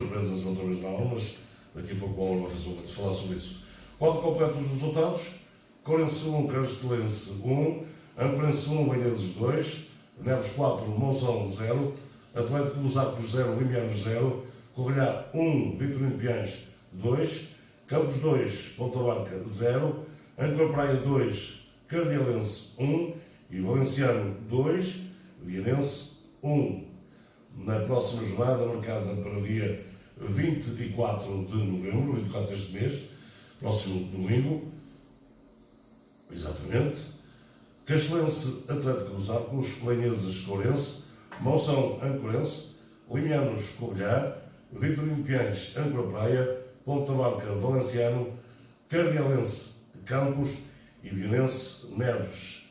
surpresas outra vez não, mas daqui a pouco o Auro vai falar sobre isso. Quadro completo dos resultados: Corense 1, Castelense 1, Ancorense 1, Banheses 2, Neves 4, Monzão 0, Atlético dos Arcos 0, Limianos 0, Correlhá 1, Vitorino de Piães 2, Campos 2, Ponta Barca 0, Âncora Praia 2, Cardielense 1 e Valenciano 2, Vianense 1. Na próxima jornada, marcada para o dia 24 de novembro, 24 deste mês, próximo domingo, exatamente, Castelense Atlético dos Arcos, Banheses Corense, Monção Ancorense, Limianos Correlhá, Vitorino de Piães Âncora Praia, Ponta Barca Valenciano, Cardielense Campos e Vianense Neves.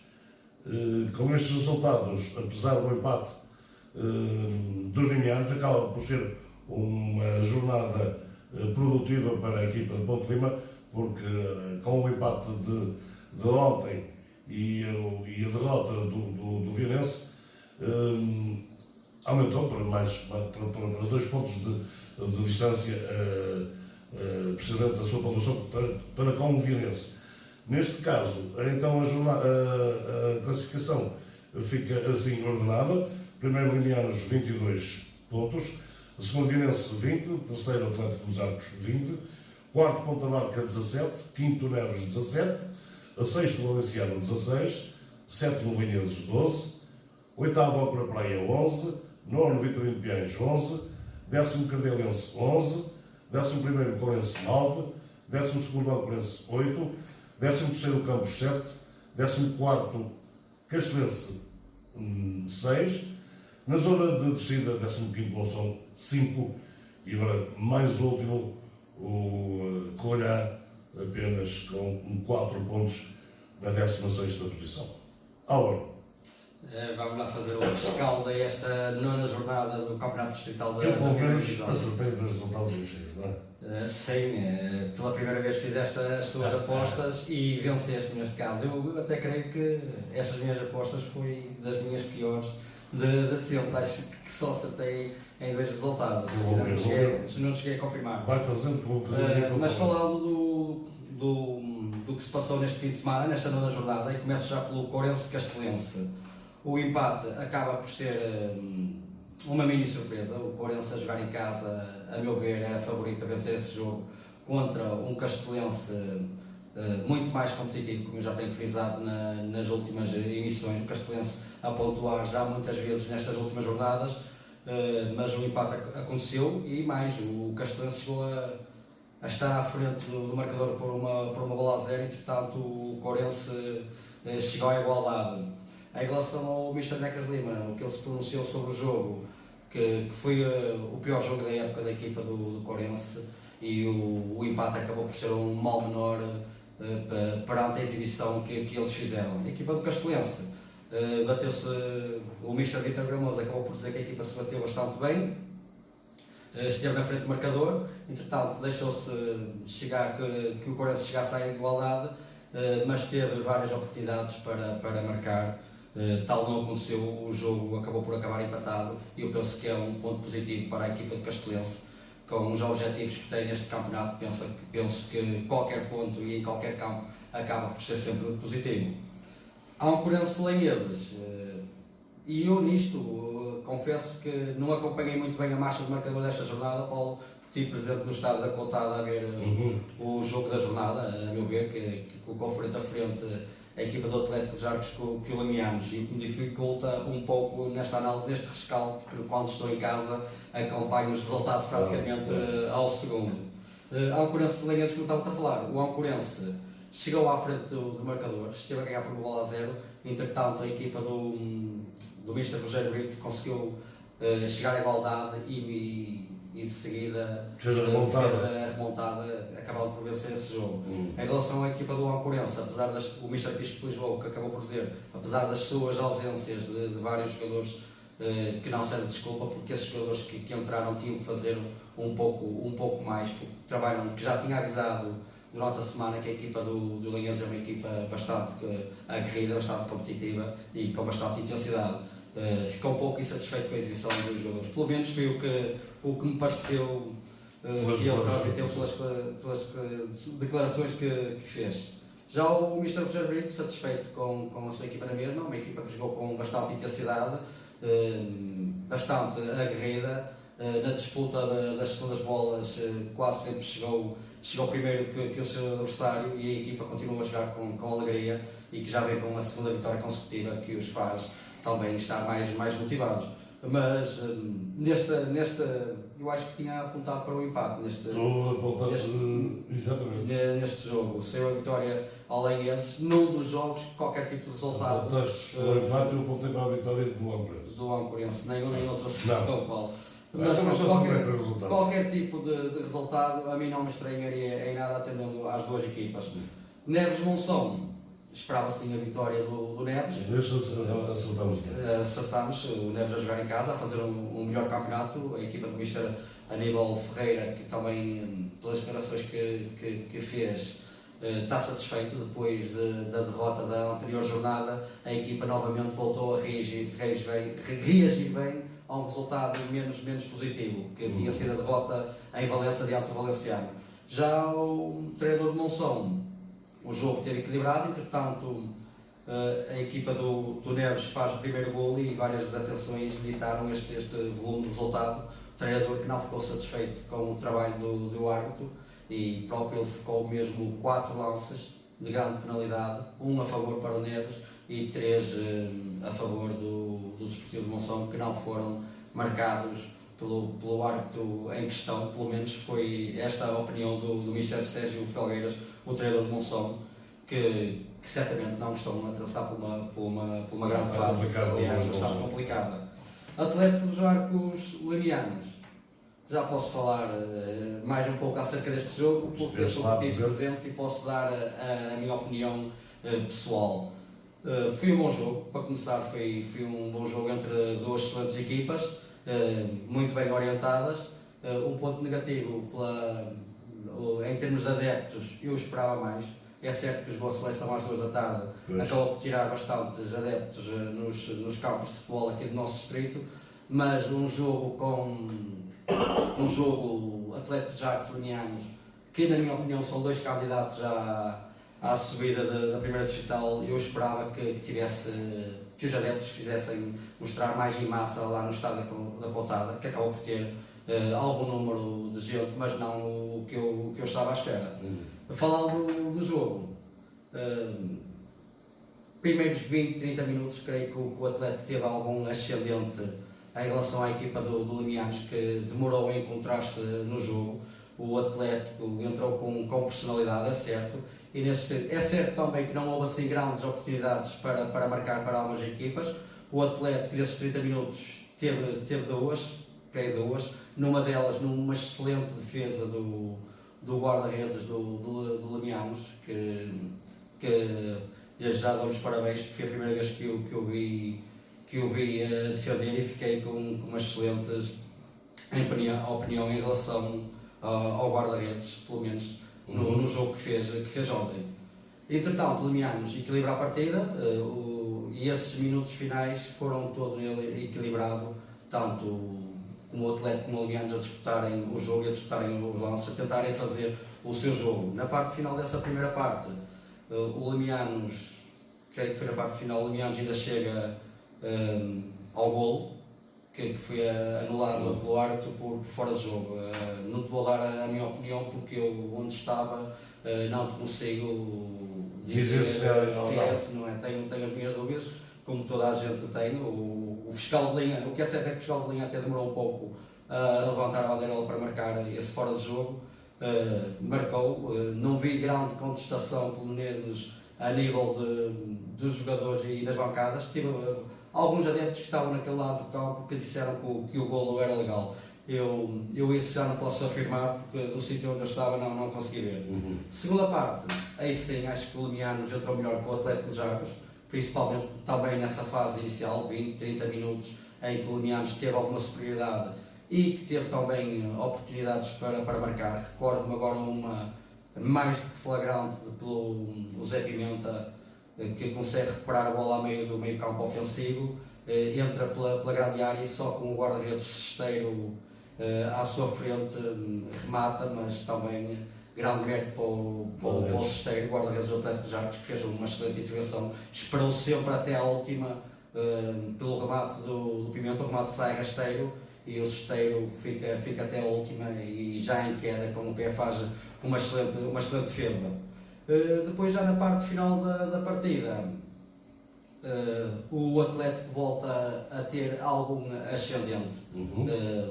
Com estes resultados, apesar do empate dos limianos, acaba por ser uma jornada produtiva para a equipa de Ponte Lima, porque com o empate de ontem e a derrota do Vianense, aumentou para 2 pontos de distância, precisamente a sua pontuação para com o Vianense. Neste caso, então a classificação fica assim ordenada: primeiro Limianos 22 pontos, segundo Vianense 20, terceiro Atlético dos Arcos 20, quarto Ponta Barca 17, quinto Neves 17, sexto Valenciano 16, sétimo Banheses 12, oitavo Âncora Praia 11, nono Vitorino de Piães 11, décimo Cardielense 11, décimo primeiro Corense 9, décimo segundo Ancorense 8, décimo terceiro Campos 7, décimo quarto Castelense 6, na zona de descida, 15º Monção 5, e agora mais último o Correlhá, apenas com 4 pontos na 16ª posição. Álvaro. Vamos lá fazer o rescaldo a esta 9ª jornada do Campeonato Distrital da Pelo menos acertei os resultados em cheio, não é? Sim, pela primeira vez fizeste as tuas apostas e venceste neste caso. Eu até creio que estas minhas apostas foi das minhas piores de sempre. Acho que só acertei em 2 resultados. Não cheguei a confirmar. Vai fazendo, vou fazer. Mas falando do que se passou neste fim de semana, nesta 9ª jornada, e começo já pelo Corense Castelense. O empate acaba por ser uma mini surpresa. O Corense a jogar em casa, a meu ver, era favorito a vencer esse jogo contra um Castelense muito mais competitivo, como eu já tenho frisado nas últimas emissões. O Castelense a pontuar já muitas vezes nestas últimas jornadas, mas o empate aconteceu e mais, o Castelense chegou a estar à frente do marcador por uma bola a 0, entretanto o Corense chegou à igualdade. Em relação ao Mr. Necas Lima, o que ele se pronunciou sobre o jogo, que foi o pior jogo da época da equipa do Corense, e o empate acabou por ser um mal menor perante a exibição que eles fizeram. A equipa do Castelense bateu-se, o Mr. Vítor Gramoso acabou por dizer que a equipa se bateu bastante bem, esteve na frente do marcador, entretanto deixou-se chegar que o Corense chegasse à igualdade, mas teve várias oportunidades para marcar. Tal não aconteceu, o jogo acabou por acabar empatado e eu penso que é um ponto positivo para a equipa de Castelense. Com os objetivos que tem neste campeonato, penso que qualquer ponto e em qualquer campo acaba por ser sempre positivo. Há um Corense Lanheses, e eu nisto confesso que não acompanhei muito bem a marcha do marcador desta jornada, Paulo, porque estive presente no estádio da Coltada a ver o jogo da jornada, a meu ver, que colocou frente a frente a equipa do Atlético dos Arcos com o Limianos, e me dificulta um pouco nesta análise deste rescaldo, porque quando estou em casa acompanho os resultados praticamente ao segundo. Há um Corense Lanheses, como estava a falar, o Ancorense chegou à frente do marcador, esteve a ganhar por uma bola a 0, entretanto a equipa do Mr. Rogério Brito conseguiu chegar à igualdade e de seguida fez a remontada, acabou por vencer esse jogo. Em relação à equipa do Ancorense, apesar o Mr. Pisco de Lisboa, que acabou por dizer, apesar das suas ausências de vários jogadores, que não serve de desculpa, porque esses jogadores que entraram tinham que fazer um pouco mais, porque trabalham, que já tinha avisado durante a semana que a equipa do Lanheses é uma equipa bastante aguerrida, bastante competitiva e com bastante intensidade. Ficou um pouco insatisfeito com a exibição dos jogadores, pelo menos foi o que me pareceu que ele próprio teve pelas declarações que fez. Já o Mr. Rogério Brito, satisfeito com a sua equipa na mesma, uma equipa que jogou com bastante intensidade, bastante aguerrida, na disputa das segundas bolas quase sempre chegou primeiro que o seu adversário, e a equipa continua a jogar com alegria e que já vem com uma segunda vitória consecutiva que os faz também estar mais motivados. Mas eu acho que tinha apontado para o empate neste jogo. Saiu a vitória ao Lenenses num dos jogos, qualquer tipo de resultado. O empate eu apontei para a vitória do Lamperense. Do Lamperense, nem outra situação qual. Mas qualquer tipo de resultado a mim não me estranharia em nada, atendendo às duas equipas. Neves Monção, esperava sim a vitória do Neves. Acertámos, o Neves a jogar em casa, a fazer um melhor campeonato. A equipa do Mr. Aníbal Ferreira, que também, pelas declarações que fez, está satisfeito depois da derrota da anterior jornada. A equipa novamente voltou a reagir bem a um resultado menos positivo, que tinha sido a derrota em Valença diante do Valenciano. Já o treinador de Monção, o jogo teve equilibrado, entretanto a equipa do Neves faz o primeiro golo e várias desatenções ditaram este volume de resultado. O treinador, que não ficou satisfeito com o trabalho do árbitro, e próprio ele ficou mesmo 4 lances de grande penalidade, 1 a favor para o Neves e 3 a favor do Desportivo de Monção, que não foram marcados pelo árbitro em questão. Pelo menos foi esta a opinião do Mr. Sérgio Felgueiras, o treinador de Monção, que certamente não estão a atravessar por uma grande fase, aliás, bastante complicada. Atlético dos Arcos Lenianos, já posso falar mais um pouco acerca deste jogo, porque eu sou aqui presente e posso dar a minha opinião pessoal. Foi um bom jogo, para começar foi um bom jogo entre duas excelentes equipas, muito bem orientadas. Um ponto negativo, em termos de adeptos, eu esperava mais. É certo que jogou a seleção às 2 da tarde, acabou por tirar bastantes adeptos nos campos de futebol aqui do nosso distrito, mas um jogo Atlético dos Arcos Lenianos, que na minha opinião são 2 candidatos à subida da primeira distrital, eu esperava que os adeptos fizessem mostrar mais em massa lá no estádio da Pontada, que acabou por ter algum número de gente, mas não o que eu estava à espera. Falando do jogo, primeiros 20, 30 minutos, creio que o Atlético teve algum ascendente em relação à equipa do Lenianos, que demorou a encontrar-se no jogo. O Atlético entrou com personalidade, é certo, e é certo também que não houve assim grandes oportunidades para marcar para algumas equipas. O Atlético, nesses 30 minutos, teve duas, numa delas numa excelente defesa do guarda-redes do Lenianos, que desde já dou-lhes parabéns, porque foi a primeira vez que eu vi defender, e fiquei com uma excelente opinião em relação ao guarda-redes, pelo menos no jogo que fez ontem. Entretanto, o Lenianos equilibra a partida, e esses minutos finais foram todo nele equilibrado, tanto como o Atlético como o Lenianos a disputarem o jogo e a disputarem os lances, a tentarem fazer o seu jogo. Na parte final dessa primeira parte, o Lenianos, creio que foi na parte final, o Lenianos ainda chega ao golo, que foi anulado pelo árbitro por fora de jogo. Não te vou dar a minha opinião, porque eu, onde estava, não te consigo dizer se não é. Tenho as minhas dúvidas, como toda a gente tem. O fiscal de linha, o que é certo é que o fiscal de linha até demorou um pouco a levantar a bandeira para marcar esse fora de jogo. Marcou, não vi grande contestação, pelo menos a nível dos jogadores e das bancadas. Tive alguns adeptos que estavam naquele lado do campo que disseram que o golo era legal. Eu isso já não posso afirmar, porque do sítio onde eu estava não consegui ver. Segunda parte, aí sim acho que o Lenianos entrou melhor com o Atlético dos Arcos, principalmente também nessa fase inicial, 20, 30 minutos, em que o Lenianos teve alguma superioridade e que teve também oportunidades para marcar. Recordo-me agora uma mais do que flagrante pelo Zé Pimenta, que consegue recuperar a bola ao meio do meio campo ofensivo, entra pela grande área e só com o guarda-redes Cesteiro à sua frente remata, mas também grande mérito para o Cesteiro, guarda-redes do Atlético dos Arcos, que fez uma excelente intervenção, esperou sempre até à última pelo remate do Pimenta, o remate sai rasteiro e o Cesteiro fica até a última e já em queda com o pé faz uma excelente defesa. Depois já na parte final da partida, o Atlético volta a ter algum ascendente.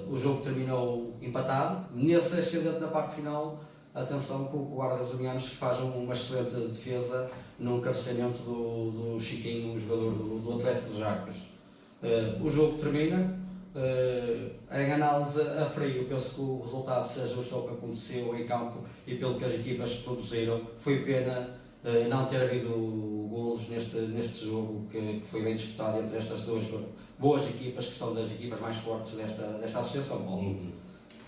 O jogo terminou empatado. Nesse ascendente na parte final, atenção que o guarda-redes unianos faz uma excelente defesa num cabeceamento do Chiquinho, o jogador do Atlético dos Arcos. O jogo termina. Em análise a frio, penso que o resultado se ajustou ao que aconteceu em campo e pelo que as equipas produziram. Foi pena não ter havido golos neste jogo que foi bem disputado entre estas duas boas equipas, que são das equipas mais fortes desta associação.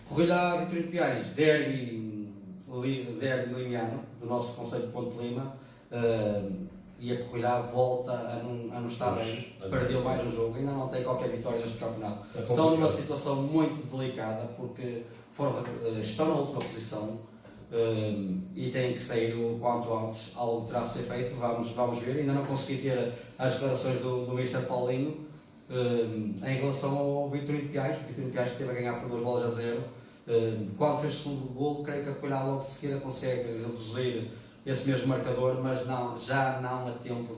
Corrida Vitorino de Piais, derby limiano do nosso concelho de Ponte Lima, e a corrida volta a não estar bem, perdeu mais um jogo, ainda não tem qualquer vitória neste campeonato. Estão numa situação muito delicada porque estão na última posição e têm que sair o quanto antes. Algo terá de ser feito, vamos ver. Ainda não consegui ter as declarações do Mr. Paulinho em relação ao Vitorino de Piais. O Vitorino de Piais esteve a ganhar por 2-0. Quando fez o segundo golo, creio que a Coelhada logo de seguida consegue reduzir esse mesmo marcador, mas já não há tempo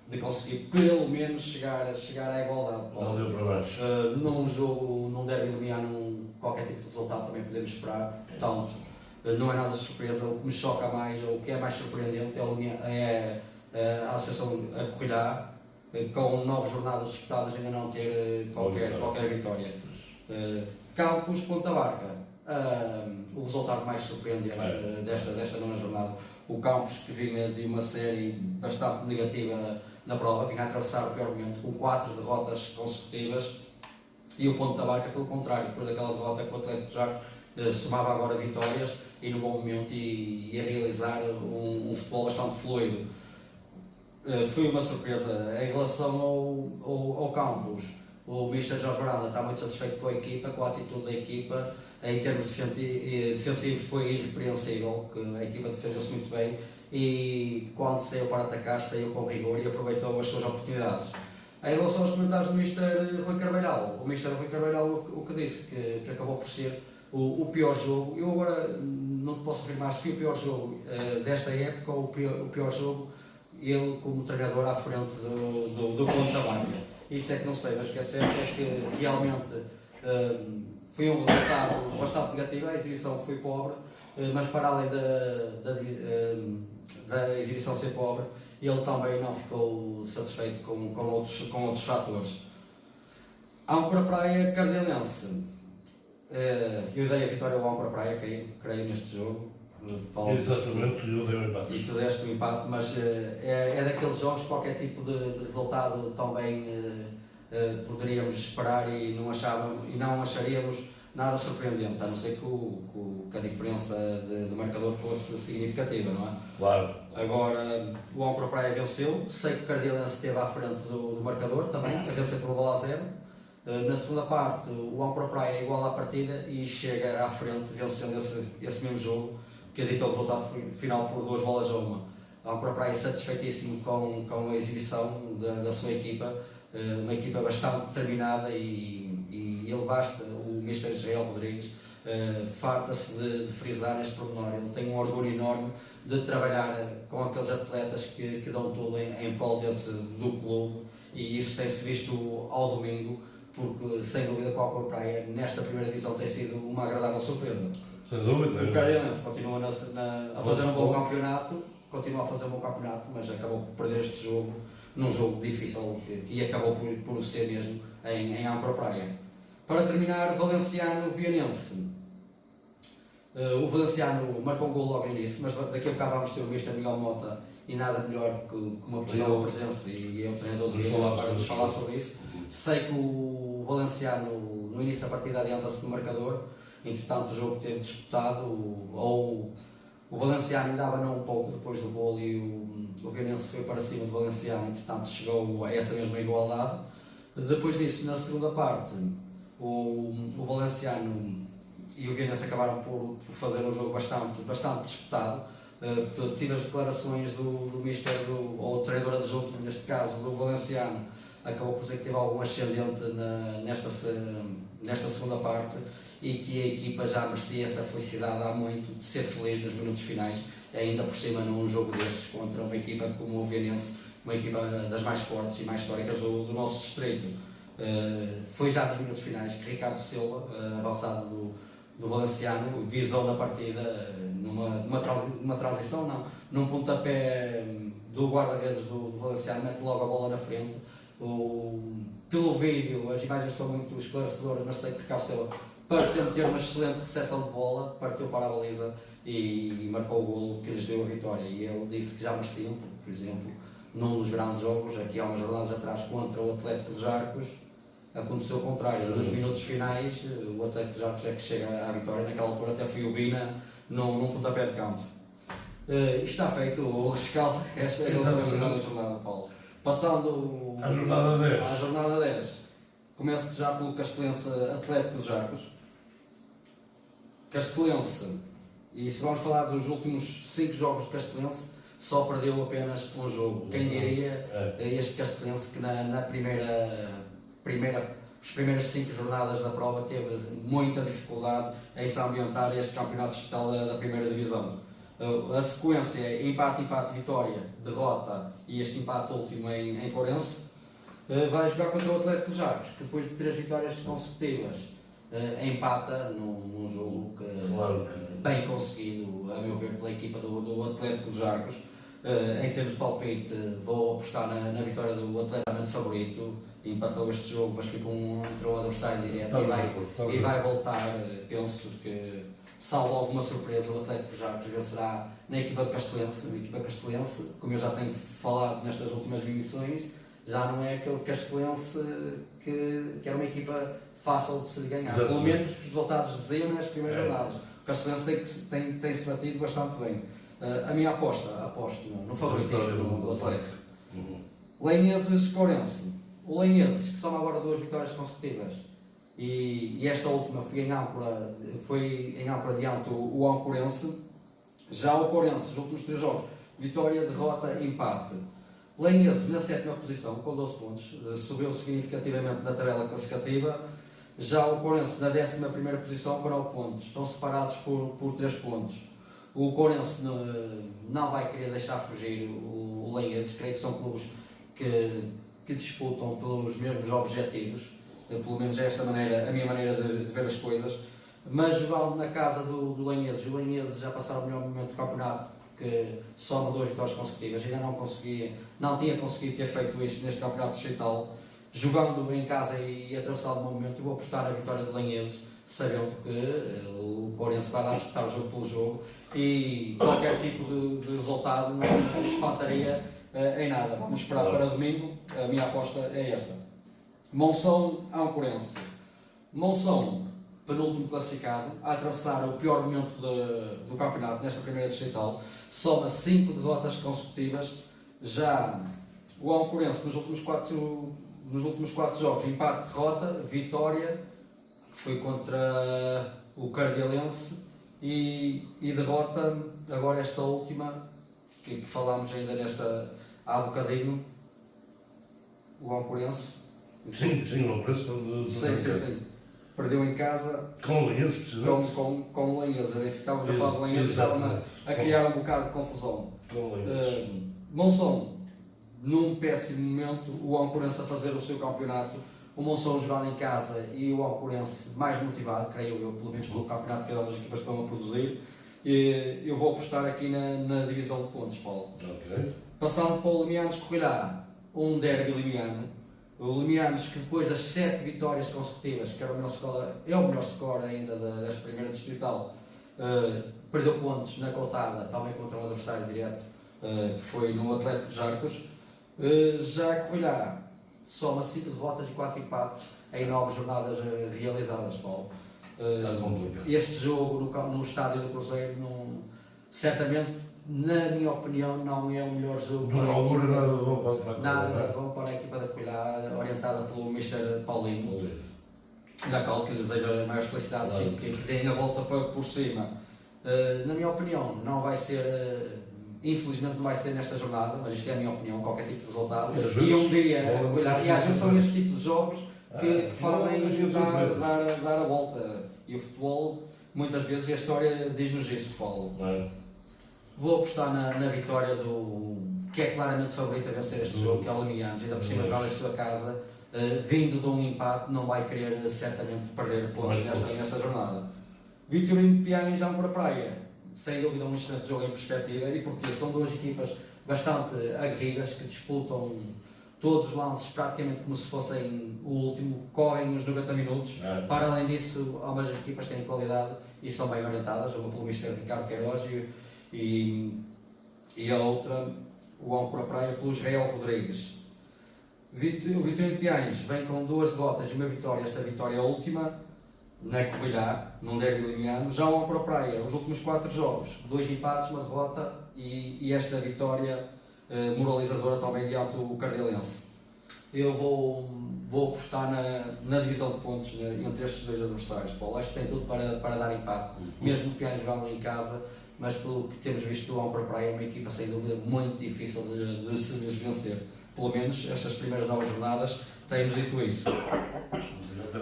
de conseguir pelo menos chegar à igualdade. Não deu para baixo. Num jogo, num derby limiano, qualquer tipo de resultado também podemos esperar. Portanto, não é nada de surpresa. O que me choca mais, ou o que é mais surpreendente, é a Associação a Corrilhá, com 9 jornadas disputadas, ainda não ter qualquer vitória. Campos, Ponta Barca, o resultado mais surpreendente desta nona jornada. O Campos, que vinha de uma série bastante negativa na prova, vinha a atravessar o pior momento, com 4 derrotas consecutivas, e o Ponta Barca, pelo contrário, depois daquela derrota com o Atlético dos Arcos, somava agora vitórias e no bom momento e a realizar um futebol bastante fluido. Foi uma surpresa. Em relação ao Campos, o Mr. Jorge Baranda está muito satisfeito com a equipa, com a atitude da equipa. Em termos defensivos foi irrepreensível, que a equipa defendeu-se muito bem e quando saiu para atacar, saiu com rigor e aproveitou as suas oportunidades. Em relação aos comentários do Mr. Rui Carvalhal, o Mr. Rui Carvalhal o que disse, que acabou por ser o pior jogo. Eu agora não te posso afirmar se foi o pior jogo desta época ou o pior jogo ele como treinador à frente do Ponta Barca. Isso é que não sei, mas o que é certo é que realmente foi um resultado bastante negativo. A exibição foi pobre, mas para além da exibição ser pobre, ele também não ficou satisfeito com outros fatores. Âncora Praia Cardelense. Eu dei a vitória ao Âncora Praia, creio neste jogo. Paulo, exatamente, eu dei o empate. E tu deste o empate, mas é daqueles jogos que qualquer tipo de resultado também poderíamos esperar e não acharíamos nada surpreendente, a não ser que a diferença de marcador fosse significativa, não é? Claro. Agora, o Âncora Praia venceu, sei que o Cardelense esteve à frente do marcador também, a vencer por 1-0. Na segunda parte, o Âncora Praia iguala a partida e chega à frente, vencendo esse mesmo jogo, que editou o resultado final por 2-1. A Âncora Praia satisfeitíssimo com a exibição da sua equipa, uma equipa bastante determinada e ele basta, o Mr. Israel Rodrigues, farta-se de frisar neste pormenor. Ele tem um orgulho enorme de trabalhar com aqueles atletas que dão tudo em prol do clube, e isso tem-se visto ao domingo, porque sem dúvida que o Âncora Praia nesta primeira divisão tem sido uma agradável surpresa. Sem dúvida. O Cardelense continua a fazer um bom campeonato, mas acabou por perder este jogo num jogo difícil e acabou por ser mesmo em Âncora Praia. Para terminar, Valenciano-Vianense. O Valenciano marcou um gol logo no início, mas daqui a bocado vamos ter o Mr. Miguel Mota e nada melhor que uma pessoa presença e é o treinador do Vianense para nos falar sobre isso. Sei que o Valenciano no início da partida adianta-se no marcador, entretanto o jogo teve disputado, ou o Valenciano ainda abanou um pouco depois do golo e o Vianense foi para cima do Valenciano, entretanto chegou a essa mesma igualdade. Depois disso, na segunda parte, O Valenciano e o Vienense acabaram por fazer um jogo bastante disputado. Tive as declarações do Mister, ou treinador adjunto, neste caso, do Valenciano, acabou por dizer que teve algum ascendente nesta segunda parte e que a equipa já merecia essa felicidade há muito, de ser feliz nos minutos finais, ainda por cima num jogo destes contra uma equipa como o Vienense, uma equipa das mais fortes e mais históricas do nosso distrito. Foi já nos minutos finais que Ricardo Silva, avançado do Valenciano, visou na partida, numa transição, não, num pontapé do guarda-redes do Valenciano, mete logo a bola na frente. Pelo vídeo, as imagens são muito esclarecedoras, mas sei que Ricardo Silva pareceu ter uma excelente recepção de bola, partiu para a baliza e marcou o golo que lhes deu a vitória. E ele disse que já mereciam, por exemplo, num dos grandes jogos, aqui há umas jornadas atrás, contra o Atlético dos Arcos, aconteceu o contrário. Nos minutos finais, o Atlético dos Arcos é que chega à vitória. Naquela altura até foi o Bina num pontapé de campo. Isto está feito, o rescaldo, esta é a jornada, Paulo. Passando à jornada 10, começo já pelo Castelense Atlético dos Arcos. Castelense, e se vamos falar dos últimos 5 jogos de Castelense, só perdeu apenas um jogo. Quem diria este Castelense que nas primeiras 5 jornadas da prova teve muita dificuldade em se ambientar este campeonato distrital da primeira divisão. A sequência é empate, vitória, derrota e este empate último em Corense. Vai jogar contra o Atlético dos Arcos, que depois de 3 vitórias consecutivas empata num jogo bem conseguido, a meu ver, pela equipa do Atlético dos Arcos. Em termos de palpite, vou apostar na vitória do Atlético favorito. Empatou este jogo, mas ficou entre um adversário direto e vai voltar. Penso que, salvo alguma surpresa, o Atlético dos Arcos vencerá na equipa de Castelense. A equipa Castelense, como eu já tenho falado nestas últimas emissões, já não é aquele Castelense que era uma equipa fácil de se ganhar. Pelo menos os resultados diziam nas primeiras jornadas. O Castelense tem-se batido bastante bem. A minha aposto no favoritismo do Atlético. Lenheses-Corense. O Lenheses, que soma agora 2 vitórias consecutivas, e esta última foi em âncora diante o Ancorense. Já o Corense, os últimos 3 jogos, vitória, derrota, empate. Lenheses na 7ª posição, com 12 pontos, subiu significativamente na tabela classificativa. Já o Corense na 11ª posição, com 9 pontos, estão separados por 3 pontos. O Corense não vai querer deixar fugir o Lenheses, creio que são clubes que disputam pelos mesmos objetivos, pelo menos é esta maneira, a minha maneira de ver as coisas, mas jogando na casa do Lenheses, o Lenheses já passaram o melhor momento do campeonato, porque soma 2 vitórias consecutivas, ainda não tinha conseguido ter feito isto neste campeonato distrital, jogando em casa e atravessado o momento. Eu vou apostar na vitória do Lenheses, sabendo que o Corense vai lá disputar o jogo pelo jogo, e qualquer tipo de resultado não me espantaria em nada. Vamos esperar para domingo. A minha aposta é esta. Monção-Ancorense. Monção, penúltimo classificado, a atravessar o pior momento do campeonato nesta primeira distrital, soma 5 derrotas consecutivas. Já o Ancorense nos últimos 4 jogos, empate, derrota, vitória, que foi contra o Cardialense, e derrota agora esta última que falámos ainda há bocadinho, o Ancorense. Sim, o Ancorense sim. Perdeu em casa com o Lenheses, precisamente. Com o Lenheses. Era isso que estávamos a falar de Lenheses, estava a criar um bocado de confusão. Monção, num péssimo momento, o Ancorense a fazer o seu campeonato, o Monção jogando em casa e o Ancorense mais motivado, creio eu, pelo menos pelo campeonato que as equipas estão a produzir. Eu vou apostar aqui na divisão de pontos, Paulo. Okay. Passando para o Limianos-Corrilhá, um derby limiano. O Limianos, que depois das 7 vitórias consecutivas, que era o melhor score ainda desta primeira distrital, perdeu pontos na cotada, também contra um adversário direto, que foi no Atlético dos Arcos. Já Corrilhá soma 5 derrotas e 4 empates em 9 jornadas realizadas, Paulo. Este jogo no estádio do Cruzeiro, certamente, na minha opinião, não é o melhor jogo. Nada bom para a equipa da Corrilhá, orientada pelo Mr. Paulinho. da qual que lhes desejo maiores felicidades e que deem a volta por cima. Na minha opinião, não vai ser, infelizmente não vai ser nesta jornada, mas isto é a minha opinião, qualquer tipo de resultado. E um dia, e às vezes são estes tipos de jogos que fazem dar a volta. E o futebol, muitas vezes, a história diz-nos isso, Paulo. Vou apostar na vitória do que é claramente favorito a vencer este jogo, que é o Limianos, ainda por cima jogar em sua casa, vindo de um empate, não vai querer certamente perder pontos nesta jornada. Vitorino de Piães já para a praia, sem dúvida um excelente jogo em perspectiva, e porque são duas equipas bastante aguerridas que disputam todos os lances praticamente como se fossem o último, correm os 90 minutos. Para além disso, ambas as equipas têm qualidade e são bem orientadas, uma pelo Mister Ricardo Queiroz e a outra, o Âncora Praia, pelo Israel Rodrigues. O Vitorino de Piães vem com 2 derrotas e uma vitória, esta vitória é a última, na Covilhã, num derby limiano. Já o Âncora Praia, os últimos 4 jogos, 2 empates, uma derrota e esta vitória moralizadora também diante do Cardialense. Eu vou apostar na divisão de pontos entre estes 2 adversários, Paulo. Acho que tem tudo para dar empate, mesmo que Piães jogam em casa, mas pelo que temos visto, o Âncora Praia é uma equipa sem dúvida muito difícil de se vencer. Pelo menos estas primeiras 9 jornadas temos dito isso.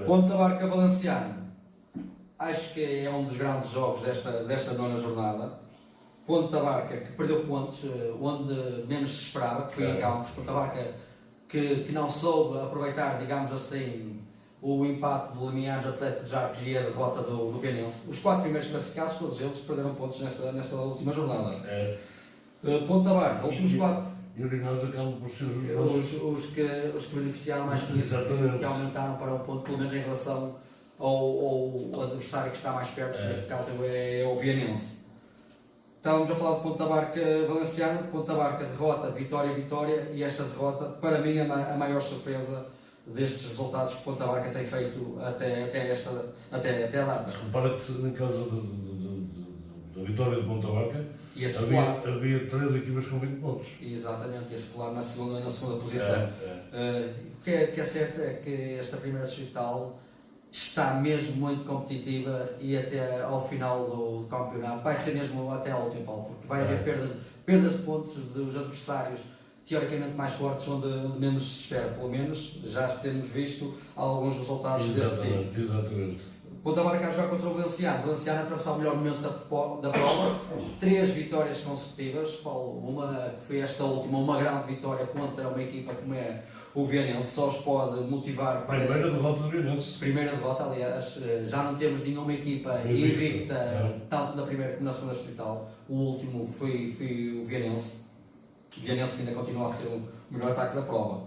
Ponta Barca Valenciano, acho que é um dos grandes jogos desta 9ª jornada. Ponta Barca que perdeu pontos onde menos se esperava, que foi em Campos. Ponta Barca que não soube aproveitar, digamos assim, o empate do Limianos Atlético de Arcos e a derrota do Vienense. Os 4 primeiros classificados, todos eles perderam pontos nesta última jornada. Ponta Barca, últimos 4. E o Limianos acabam por ser os que beneficiaram mais com isso, que aumentaram para um ponto, pelo menos em relação ao adversário que está mais perto, que neste caso é o Vienense. Estávamos a falar de Ponta Barca Valenciano, Ponta Barca derrota, vitória, e esta derrota, para mim, é a maior surpresa destes resultados que Ponta Barca tem feito até a data. Repara que em caso da vitória de Ponta Barca, havia 3 equipas com 20 pontos. Exatamente, e a Secular na segunda posição. O que é certo é que esta primeira distrital está mesmo muito competitiva e até ao final do campeonato vai ser mesmo até ao último, Paulo, porque vai haver perdas de pontos dos adversários teoricamente mais fortes onde menos se espera. Pelo menos já temos visto alguns resultados desse tipo. Exatamente. Ponta Barca a jogar contra o Valenciano. O Valenciano a atravessar o melhor momento da prova. 3 vitórias consecutivas, Paulo. Uma que foi esta última, uma grande vitória contra uma equipa como é o Vienense. Só os pode motivar para... Primeira derrota do Vienense. Primeira derrota, aliás. Já não temos nenhuma equipa invicta, tanto na primeira como na segunda distrital. O último foi o Vienense. O Vienense ainda continua a ser o melhor ataque da prova.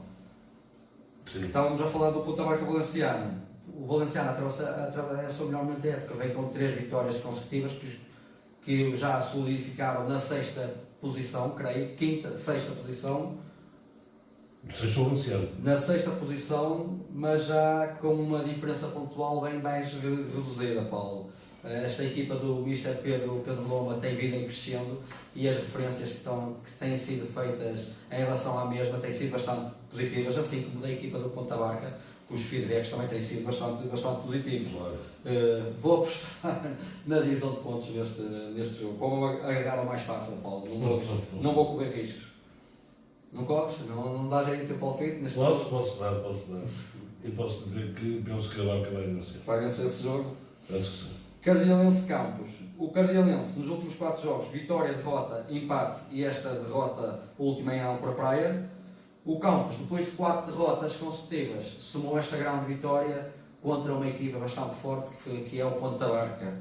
Sim. Estávamos a falar do Ponta Barca Valenciano. O Valenciano atravessa o melhor momento da época, vem com 3 vitórias consecutivas que já solidificaram na 6ª posição, creio, 5ª, 6ª posição. Na 6ª posição, mas já com uma diferença pontual bem mais reduzida, Paulo. Esta equipa do Mister Pedro Loma tem vindo em crescendo e as referências que têm sido feitas em relação à mesma têm sido bastante positivas, assim como da equipa do Ponta Barca, os feedbacks também têm sido bastante positivos. Claro. Vou apostar na divisão de pontos neste jogo. Vou agarrar ao mais fácil, Paulo. Não vou correr riscos. Não corres? Não dá jeito de ter palpite neste jogo? Posso dar. E posso dizer que penso que a Barca vai vencer. Vai vencer esse jogo? Penso que sim. Cardialense Campos. O Cardialense, nos últimos 4 jogos, vitória, derrota, empate e esta derrota última em Âncora Praia. O Campos, depois de 4 derrotas consecutivas, somou esta grande vitória contra uma equipa bastante forte que é o Ponta Barca.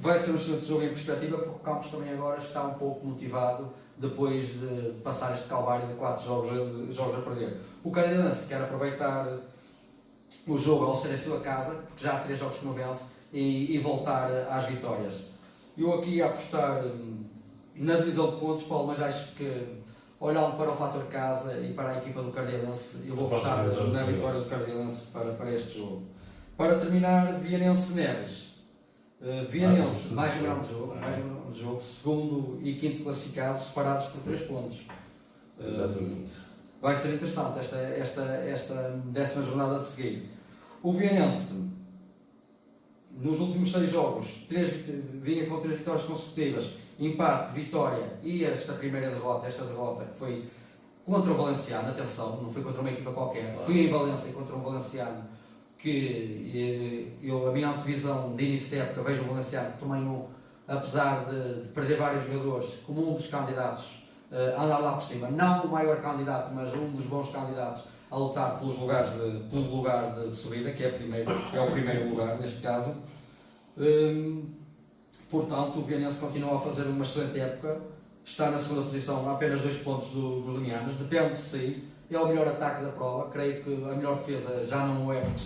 Vai ser um excelente jogo em perspectiva, porque o Campos também agora está um pouco motivado depois de passar este calvário de 4 jogos a perder. O Cardialense quer aproveitar o jogo ao ser em sua casa, porque já há 3 jogos que não vence, e voltar às vitórias. Eu aqui ia apostar na divisão de pontos, Paulo, mas acho que, olhando para o fator casa e para a equipa do Cardialense, eu vou apostar na vitória do Cardialense para este jogo. Para terminar, Vienense Neves. Vienense, mais um grande jogo, segundo e quinto classificados, separados por 3 pontos. Exatamente. Vai ser interessante esta 10ª jornada a seguir. O Vianense, nos últimos 6 jogos, vinha com 3 vitórias consecutivas, empate, vitória e esta primeira derrota, que foi contra o Valenciano, atenção, não foi contra uma equipa qualquer, fui em Valência contra um Valenciano que a minha antevisão de início de época vejo o Valenciano também, apesar de perder vários jogadores, como um dos candidatos a andar lá por cima, não o maior candidato, mas um dos bons candidatos a lutar pelo lugar de subida, que é o primeiro lugar neste caso. Portanto, o Vianense continua a fazer uma excelente época, está na segunda posição a apenas 2 pontos dos limianos, depende de si, é o melhor ataque da prova, creio que a melhor defesa já não é, porque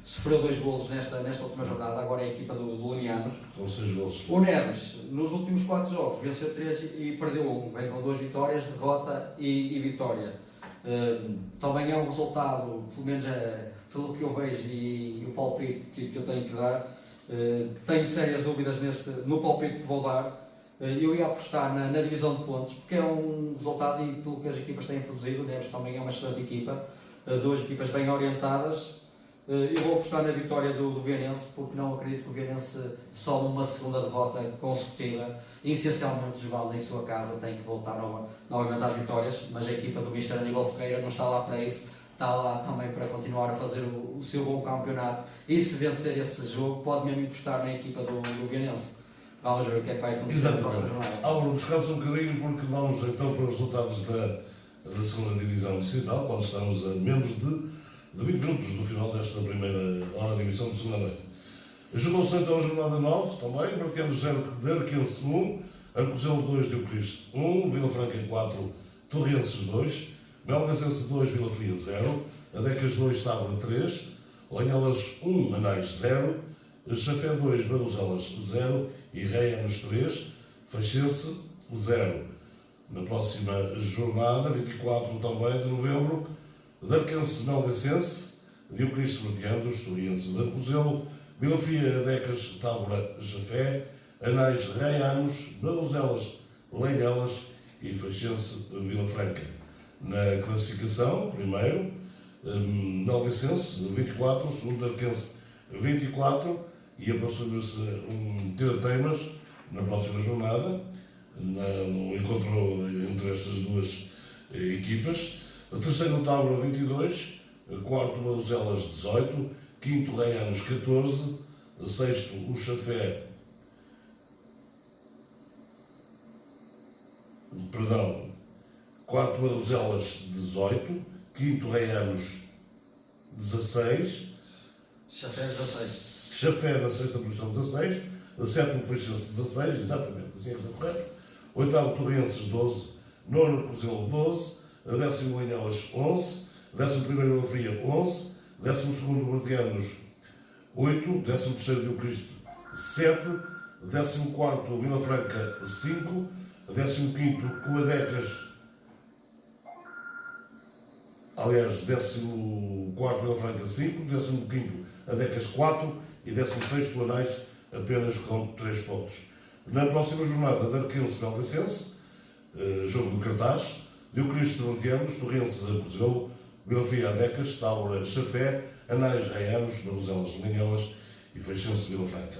sofreu 2 golos nesta última jornada, agora é a equipa do Limianos. Com 6 golos. O Neves, nos últimos 4 jogos, venceu 3 e perdeu 1, vem com 2 vitórias, derrota e vitória. Também é um resultado, pelo menos pelo que eu vejo e o palpite que eu tenho que dar, tenho sérias dúvidas no palpite que vou dar. Eu ia apostar na divisão de pontos, porque é um resultado e pelo que as equipas têm produzido, o Neves também é uma excelente equipa, 2 equipas bem orientadas. Eu vou apostar na vitória do Vianense, porque não acredito que o Vianense some uma segunda derrota consecutiva, essencialmente jogando em sua casa, tem que voltar novamente às vitórias, mas a equipa do Mr. Aníbal Ferreira não está lá para isso, está lá também para continuar a fazer o seu bom campeonato, e se vencer esse jogo pode mesmo encostar na equipa do Vianense. Vamos ver o que é que vai acontecer na próxima jornada. Álvaro, descansa um bocadinho porque vamos então para os resultados da segunda divisão distrital, quando estamos a menos de 20 minutos do final desta primeira hora de emissão de segunda noite. Juntou-se então a jornada 9 também, marcando 0 de Arquense 1, Arcozelo 2, Diocristo 1, Vila Franca 4, Torrenses 2, Melgacense 2, Vila Fria 0, Adecas 2, Távora 3, Lanhelas 1, Anais 0, Chafé 2, Baruzelas 0 e Reianos 3, Faxense 0. Na próxima jornada, 24 também de novembro, Darquense Melgacense, Diocristo Verteandos, Torienses de Arcozelo, Vila Fria, Adecas, Távora, Chafé, Anais, Reianos, Baruzelas, Lanhelas e Faxense, Vila Franca. Na classificação, primeiro, Melgacense 24, segundo Darquense 24, e aproxima-se um Temas na próxima jornada, no encontro entre estas duas equipas. A terceiro, Távora 22, quarto, Baruzelas 18, quinto, Reianos 14, sexto, o Chafé, quarto, Baruzelas 18, quinto, Reianos 16, Chafé 16. Chafé na sexta posição 16, a sétimo Faxense 16, exatamente, assim é que está correto. Oitavo Torrenses 12, nono Arcozelo 12, a décimo Lanhelas 11, décimo primeiro Vila Fria 11, décimo segundo Verteanos 8, décimo terceiro Diocristo 7, décimo quarto Vila Franca 5, décimo quinto Coadecas, aliás, décimo quarto Vila Franca 5, décimo quinto Adecas 4 e 16º Anais apenas com 3 pontos. Na próxima jornada, Darquense Melgacense, jogo de cartaz, Diocristo Verteanos, Torrenses Arcozelo, Vila Fria Adecas, Távora Chafé, Anais Reianos, Baruzelas Lanhelas e Faxense Vila Franca.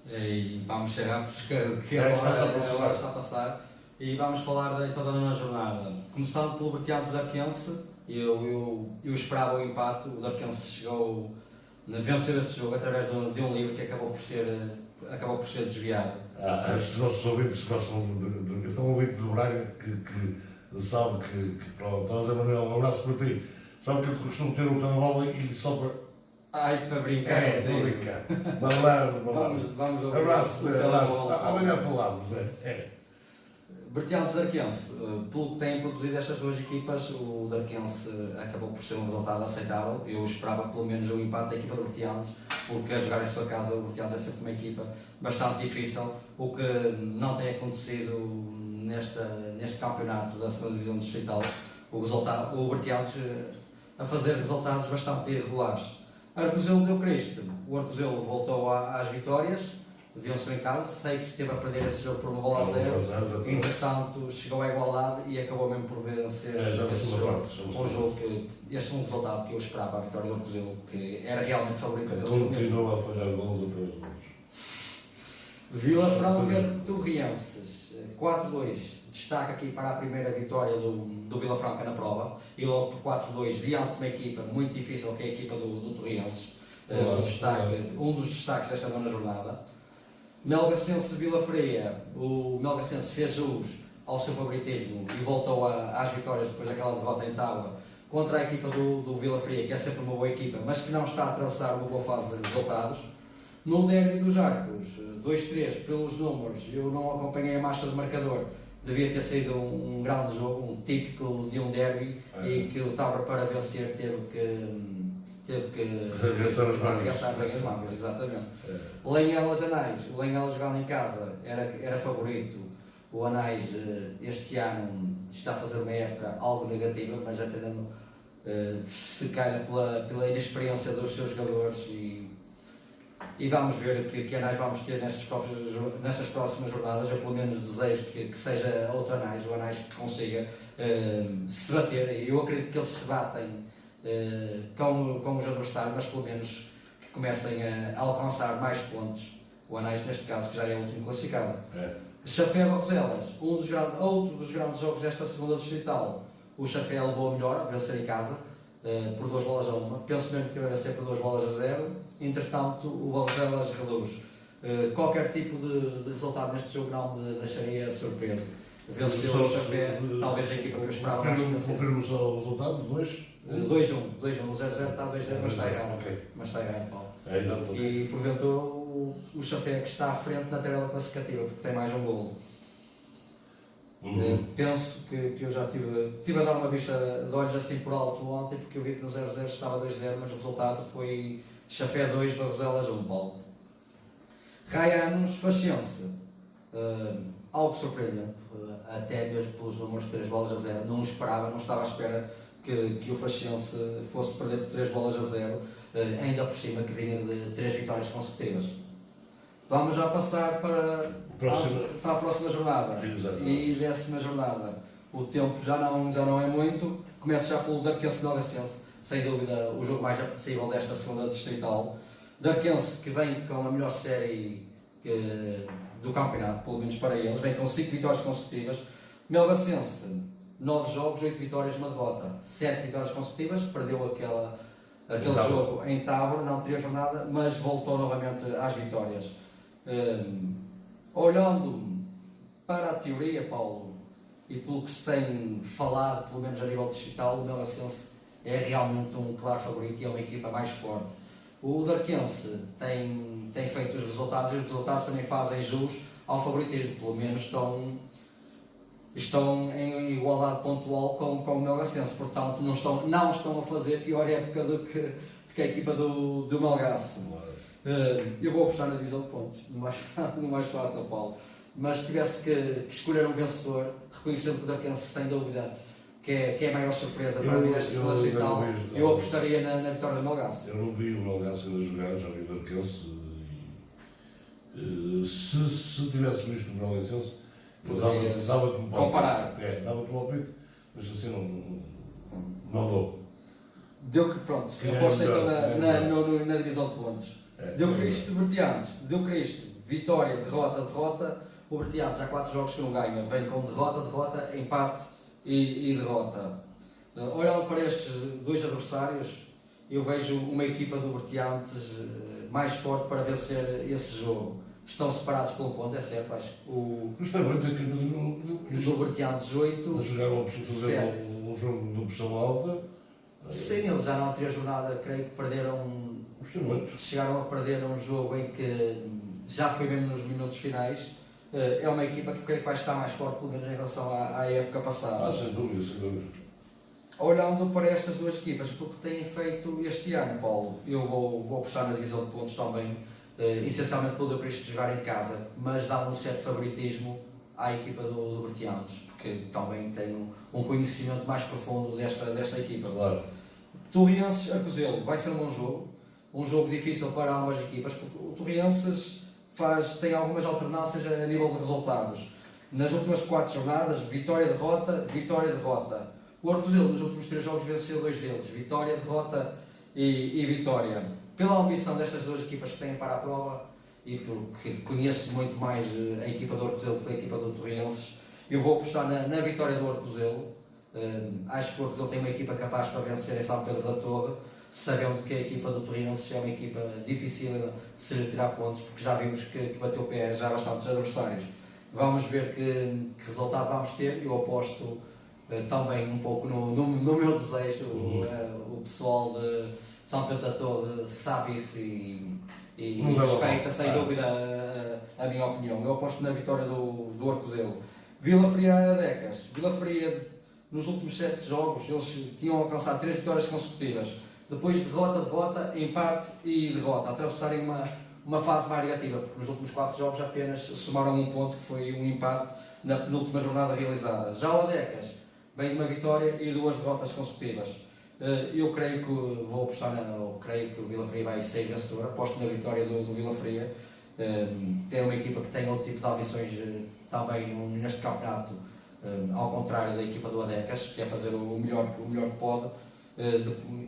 E vamos ser rápidos, que agora está a passar. E vamos falar então da nona jornada. Começando pelo Verteados Darquense, eu esperava o empate, o Darquense chegou venceu esse jogo através de um livro que acabou por ser desviado. Estes nossos ouvintes gostam estão a ouvir do Braga que sabe que pronto, José Manuel, um abraço para ti. Sabe que eu costumo ter o telemóvel e só para. Para brincar. Para brincar. Vamos lá. Vamos ouvir. Abraço. Amanhã falamos. Verteados Darquense, pelo que têm produzido estas duas equipas, o Darquense acabou por ser um resultado aceitável. Eu esperava pelo menos o empate da equipa do Verteados, porque a jogar em sua casa o Verteados é sempre uma equipa bastante difícil, o que não tem acontecido neste campeonato da segunda divisão distrital. O Verteados a fazer resultados bastante irregulares. Arcozelo Diocristo, o Arcozelo voltou às vitórias, venceu em casa, sei que esteve a perder esse jogo por 1-0, entretanto chegou à igualdade e acabou mesmo por vencer esse jogo. Um jogo que, este é um resultado que eu esperava, a vitória do Cozelo, que era realmente favorito deles. Continua a falhar golos atrás de golos. Vila Franca Torrienses, 4-2, destaque aqui para a primeira vitória do Vila Franca na prova, e logo por 4-2 diante de uma equipa muito difícil que é a equipa do Torrienses, um dos destaques desta nona jornada. Melgacense Vila Freia, o Melgacense fez jus ao seu favoritismo e voltou às vitórias depois daquela derrota em Tábua contra a equipa do Vila Freia, que é sempre uma boa equipa, mas que não está a atravessar uma boa fase de resultados. No derby dos Arcos, 2-3 pelos números, eu não acompanhei a marcha de marcador, devia ter sido um grande jogo, um típico de um derby, e que o Tábua para vencer teve que arregaçar bem as mangas, exatamente. Lenhelas Anais, o Lenhelas jogando em casa era favorito. O Anais este ano está a fazer uma época algo negativa, mas já tendo se calha pela inexperiência dos seus jogadores, e vamos ver que Anais vamos ter nestas próximas jornadas. Eu pelo menos desejo que seja outro Anais, o Anais que consiga se bater. Eu acredito que eles se batem com os adversários, mas pelo menos que comecem a alcançar mais pontos. O Anais, neste caso, que já é o último classificado. Chafé Barroselas, outro dos grandes jogos desta segunda distrital. O Chafé levou a melhor, a vencer em casa, por 2-1. Penso mesmo que vai ser por 2-0. Entretanto, o Barroselas reduz. Qualquer tipo de resultado neste jogo não me deixaria surpreso. Venceu o Chafé, talvez a equipa que eu esperava mais. Confirmo só o resultado, 2-1. 2-1, o 0-0 está 2-0, mas está errado. Mas está errado, Paulo. E porventura o Chafé que está à frente na tabela classificativa, porque tem mais um golo. Penso que eu já tive a dar uma vista de olhos assim por alto ontem, porque eu vi que no 0-0 estava 2-0, mas o resultado foi Chafé 2, Barroselas 1, Paulo. Raianos Faxense, algo surpreendente, até mesmo pelos números de 3-0, não estava à espera que o Faxense fosse perder por 3-0, ainda por cima que vinha de 3 vitórias consecutivas. Vamos já passar para a próxima jornada. E 10ª jornada. O tempo já não é muito. Começa já pelo Darquense Melgacense, sem dúvida o jogo mais apetecível desta segunda distrital. Darquense que vem com a melhor série do campeonato, pelo menos para eles, vem com 5 vitórias consecutivas. Melgacense, 9 jogos, 8 vitórias, 1 derrota, 7 vitórias consecutivas, perdeu aquele jogo em Tábor na anterior jornada, mas voltou novamente às vitórias. Olhando para a teoria, Paulo, e pelo que se tem falado, pelo menos a nível digital, o Melgacense é realmente um claro favorito e é uma equipa mais forte. O Darquense tem feito os resultados, e os resultados também fazem jus ao favoritismo, pelo menos estão em igualdade pontual com o Melgacense, portanto não estão a fazer pior época do que a equipa do Melgaço. Eu vou apostar na divisão de pontos, no mais fácil, Paulo. Mas se tivesse que escolher um vencedor, reconhecendo que o Darquense, sem dúvida, que é a maior surpresa para mim nesta segunda distrital, eu apostaria na vitória do Melgaço. Eu não vi o Melgaço ainda jogar, já vi o Darquense. Se tivesse visto o Melgacense, dava-te um comparar. Dava-te um palpite, mas assim não dou. Deu que, pronto, aposto então na divisão de pontos. Deu Cristo Bertianos, vitória, derrota. O Bertianos há 4 jogos que não ganha, vem com derrota, empate e derrota. Olhando para estes 2 adversários, eu vejo uma equipa do Bertianos mais forte para vencer esse jogo. Estão separados pelo ponto, é certo, acho. Justamente a equipa do Bertianos 8. Jogaram um jogo de pressão alta. Sim, eles já na anterior jornada, creio que chegaram a perder um jogo em que já foi mesmo nos minutos finais. É uma equipa que creio que vai estar mais forte, pelo menos em relação à época passada. Sem dúvida. Olhando para estas 2 equipas, porque têm feito este ano, Paulo, eu vou apostar na divisão de pontos também, essencialmente pelo Deu Cristo jogar em casa, mas dá um certo favoritismo à equipa do Bertianos, porque também tem um conhecimento mais profundo desta equipa. Claro. Torrienses a Cozelo, vai ser um bom jogo, um jogo difícil para ambas equipas, porque o Torrienses tem algumas alternâncias a nível de resultados. Nas últimas 4 jornadas, vitória-derrota, vitória-derrota. O Ortuzelo nos últimos 3 jogos venceu 2 deles, vitória, derrota e vitória. Pela ambição destas 2 equipas que têm para a prova e porque conheço muito mais a equipa do Ortuzelo que a equipa do Torrienses, eu vou apostar na vitória do Ortuzelo. Acho que o Ortuzelo tem uma equipa capaz para vencer em São Pedro da Torre, sabendo que a equipa do Torrienses é uma equipa difícil de se retirar pontos, porque já vimos que bateu o pé já bastantes adversários. Vamos ver que resultado vamos ter. Eu aposto também um pouco no meu desejo. O pessoal de São Pedro da Torre sabe isso e respeita sem dúvida a minha opinião. Eu aposto na vitória do Ortuzelo. Vila Fria Adecas. Vila Fria, nos últimos 7 jogos, eles tinham alcançado 3 vitórias consecutivas. Depois derrota, empate e derrota, atravessarem uma fase mais negativa, porque nos últimos 4 jogos apenas somaram um ponto, que foi um empate na penúltima jornada realizada. Já o Adecas vem de uma vitória e 2 derrotas consecutivas. Eu creio que vou apostar creio que o Vila Fria vai ser vencedor, aposto na vitória do Vila Fria. Tem uma equipa que tem outro tipo de ambições também neste campeonato, ao contrário da equipa do Adecas, que é fazer o melhor que pode.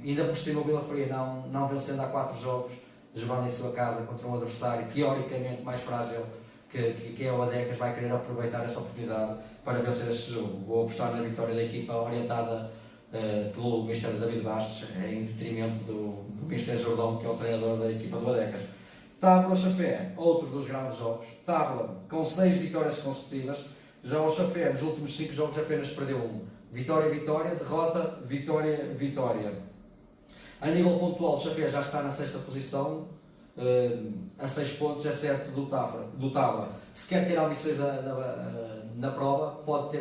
Ainda por cima o Vila Fria não vencendo há 4 jogos, jogando em sua casa contra um adversário teoricamente mais frágil que é o Adecas, vai querer aproveitar essa oportunidade para vencer este jogo. Vou apostar na vitória da equipa orientada pelo Mr. David Bastos, em detrimento do Mr. Jordão, que é o treinador da equipa do Adecas. Tábua Chafé, outro dos grandes jogos. Tábua com 6 vitórias consecutivas. Já o Chafé nos últimos 5 jogos apenas perdeu 1. Vitória, vitória, derrota, vitória, vitória. A nível pontual, o Chafé já está na 6ª posição, a 6 pontos, é certo, do Tábua. Se quer ter ambições na prova, pode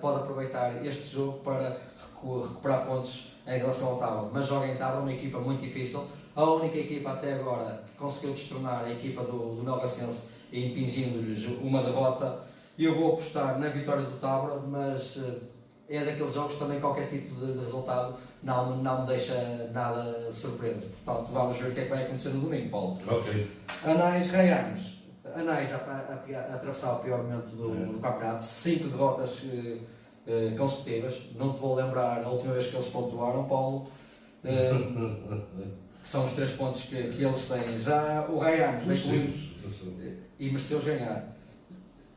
aproveitar este jogo para recuperar pontos em relação ao Tábua. Mas joga em Tábua, uma equipa muito difícil. A única equipa até agora que conseguiu destronar a equipa do Melgacense, impingindo-lhes uma derrota. Eu vou apostar na vitória do Tábua, mas é daqueles jogos também qualquer tipo de resultado não me deixa nada surpreso. Portanto, vamos ver o que é que vai acontecer no domingo, Paulo. Ok. Anais Raianos. Anais já a atravessar o pior momento do campeonato. 5 derrotas consecutivas. Não te vou lembrar a última vez que eles pontuaram, Paulo. São os 3 pontos que eles têm. Já o Raianos e mereceu ganhar.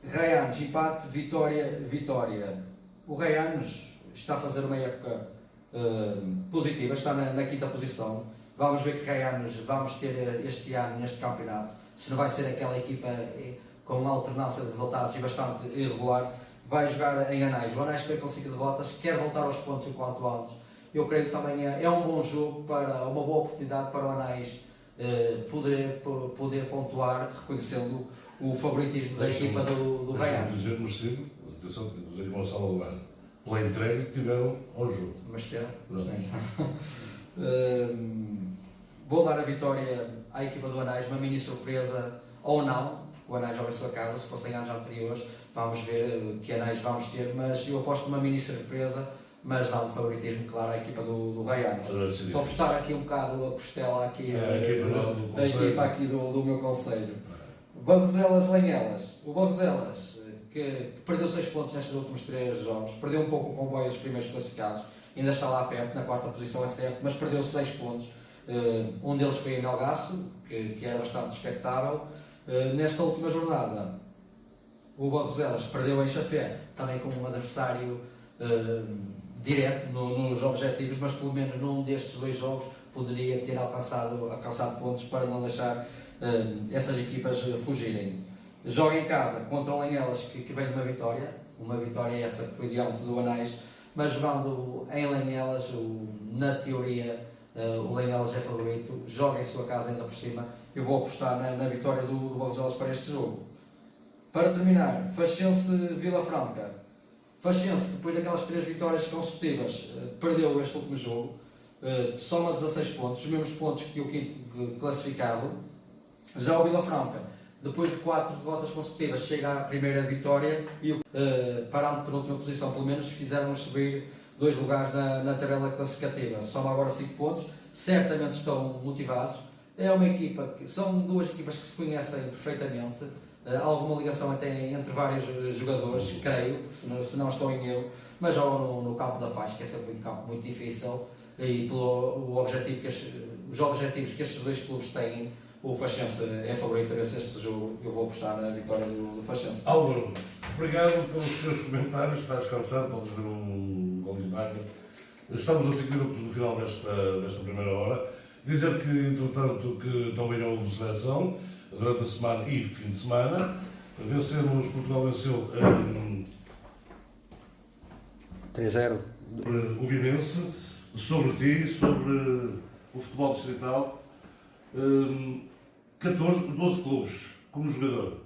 Raianos, empate, vitória, vitória. O Raianos está a fazer uma época positiva, está na 5ª posição. Vamos ver que Raianos vamos ter este ano neste campeonato. Se não vai ser aquela equipa com uma alternância de resultados e bastante irregular, vai jogar em Anais. O Anais que vem com 5 derrotas, quer voltar aos pontos o quanto antes. Eu creio que também é um bom jogo, uma boa oportunidade para o Anais poder pontuar, reconhecendo o favoritismo da equipa do Raianos. Dizer merecido, atenção, dizer uma salva do ano, pela entrega que tiveram ao jogo. Merecido. Vou dar a vitória à equipa do Anais, uma mini surpresa ou não, porque o Anais joga em sua casa, se fossem anos anteriores, vamos ver que Anais vamos ter, mas eu aposto numa mini surpresa, mas dando favoritismo, claro, à equipa do Raianos. Estou a apostar aqui um bocado a costela aqui, da equipa aqui do meu conselho. Barroselas Lanhelas. O Barroselas, que perdeu 6 pontos nestes últimos 3 jogos, perdeu um pouco o comboio dos primeiros classificados, ainda está lá perto, na 4ª posição é certo, mas perdeu 6 pontos. Um deles foi em Melgaço, que era bastante expectável. Nesta última jornada, o Barroselas perdeu em Chafé, também com um adversário direto nos objetivos, mas pelo menos num destes 2 jogos poderia ter alcançado pontos para não deixar essas equipas fugirem. Joga em casa contra o Lanhelas, que vem de uma vitória essa que foi diante do Anais, mas jogando em Lanhelas, na teoria o Lanhelas é favorito, joga em sua casa ainda por cima. Eu vou apostar na vitória do Barroselas para este jogo. Para terminar, Faxense Vila Franca. Faxense, depois daquelas 3 vitórias consecutivas, perdeu este último jogo, soma 16 pontos, os mesmos pontos que o 5º classificado. Já o Vila Franca, depois de 4 derrotas consecutivas, chega à primeira vitória e, parando por última posição, pelo menos, fizeram-nos subir 2 lugares na tabela classificativa. Soma agora 5 pontos, certamente estão motivados. É uma equipa que são duas equipas que se conhecem perfeitamente. Há alguma ligação até entre vários jogadores, creio, se não estou em erro, mas jogam no campo da Faixa, que é sempre um campo muito difícil, e pelo objetivo os objetivos que estes dois clubes têm, o Faxense é favorito a ver se este jogo. Eu vou apostar na vitória do Faxense. Álvaro, obrigado pelos teus comentários. Estás cansado, vamos ver um gol de Ibaca. Estamos a 5 minutos do final desta primeira hora. Dizer que, entretanto, que também houve seleção durante a semana e fim de semana. Portugal venceu 3-0. O Vinense, sobre ti, sobre o futebol distrital. 12 clubes como jogador.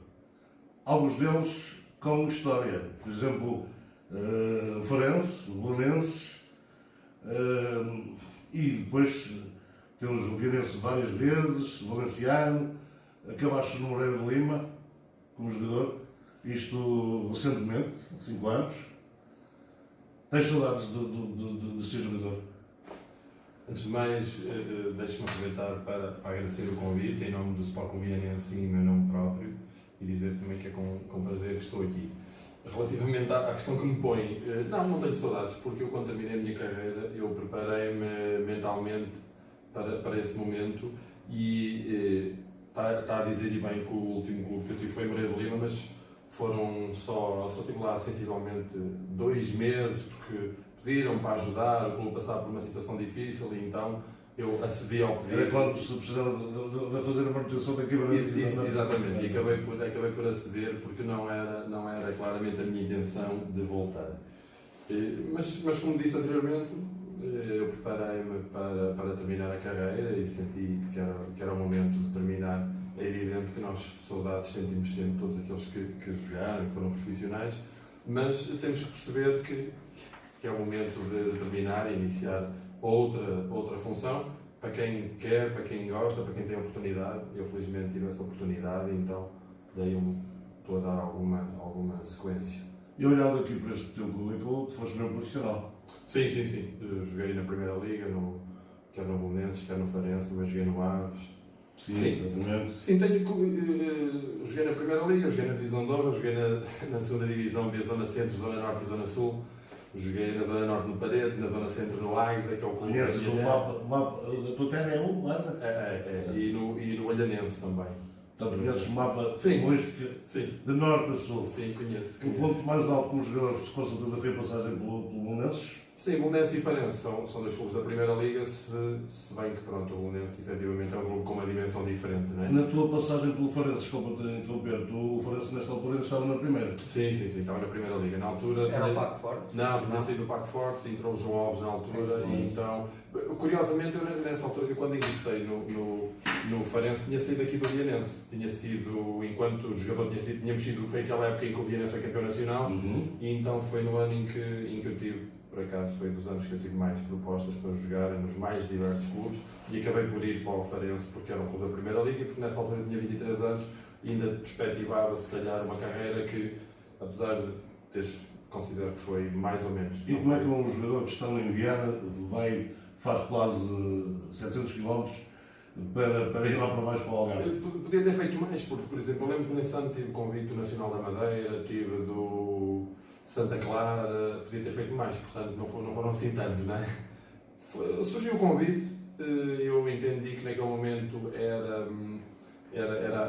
Alguns deles com história. Por exemplo, o Farense, o Belenenses, e depois temos o Vinense várias vezes, o Valenciano, acabaste no Moreira de Lima como jogador, isto recentemente, 5 anos. Tens saudades de ser jogador? Antes de mais, deixe-me aproveitar para agradecer o convite em nome do Sport Vianense e em meu nome próprio e dizer também que é com prazer que estou aqui. Relativamente à questão que me põe, não tenho saudades, porque eu, quando terminei a minha carreira, eu preparei-me mentalmente para esse momento e está a dizer e bem que o último clube que eu tive foi em Moreira de Lima, mas só estive lá sensivelmente 2 meses, porque pediram para ajudar, o clube passava por uma situação difícil e então eu acedi ao pedido. Era quando se precisava de fazer a manutenção da equipa. Exatamente, e acabei por aceder porque não era claramente a minha intenção de voltar. Mas como disse anteriormente, eu preparei-me para terminar a carreira e senti que era o momento de terminar. É evidente que nós, saudades, sentimos sempre todos aqueles que jogaram, que foram profissionais, mas temos que perceber que é o momento de terminar e iniciar outra função, para quem quer, para quem gosta, para quem tem oportunidade. Eu felizmente tive essa oportunidade, então estou a dar alguma sequência. E olhando aqui para este teu currículo, tu foste mesmo profissional? Sim. Eu joguei na Primeira Liga, quer no Belenenses, quer no Farense, mas joguei no Aves. Sim, exatamente. Sim, joguei na Primeira Liga, joguei na Divisão de Honra, joguei na Segunda Divisão, via Zona Centro, Zona Norte e Zona Sul. Joguei na Zona Norte no Paredes, na Zona Centro no Águeda, que é o clube. Conheces o mapa da tua terra, é o Águeda? E no Olhanense também. Então conheces o mapa de norte a sul? Sim, conheço. O ponto mais alto como jogador, com certeza, foi a passagem pelo Belenenses? Sim, Belenenses e Farense são 2 clubes da Primeira Liga, se bem que pronto, o Belenenses efetivamente é um clube com uma dimensão diferente, não é? Na tua passagem pelo Farense, desculpa te interromper, o Farense nesta altura ainda estava na Primeira? Sim, estava na Primeira Liga. Na altura... Era o Paco Fortes? Não, tinha saído do Paco Fortes, entrou o João Alves na altura e então... Curiosamente, eu nessa altura, quando ingressei no Farense, tinha saído aqui do Vianense. Tinha sido, enquanto jogador, tínhamos sido, foi aquela época em que o Vianense foi campeão nacional e então foi no ano em que eu tive, por acaso, foi dos anos que eu tive mais propostas para jogar nos mais diversos clubes e acabei por ir para o Farense porque era um clube da Primeira Liga e porque nessa altura eu tinha 23 anos e ainda perspectivava, se calhar, uma carreira que, apesar de considero que foi mais ou menos. E como é que um jogador que está em Viana faz quase 700 km para ir lá para baixo para o Algarve? Podia ter feito mais, porque, por exemplo, eu lembro que nesse ano tive o convite do Nacional da Madeira, tive do Santa Clara, podia ter feito mais, portanto não foram assim tantos, não é? Surgiu o convite, eu entendi que naquele momento era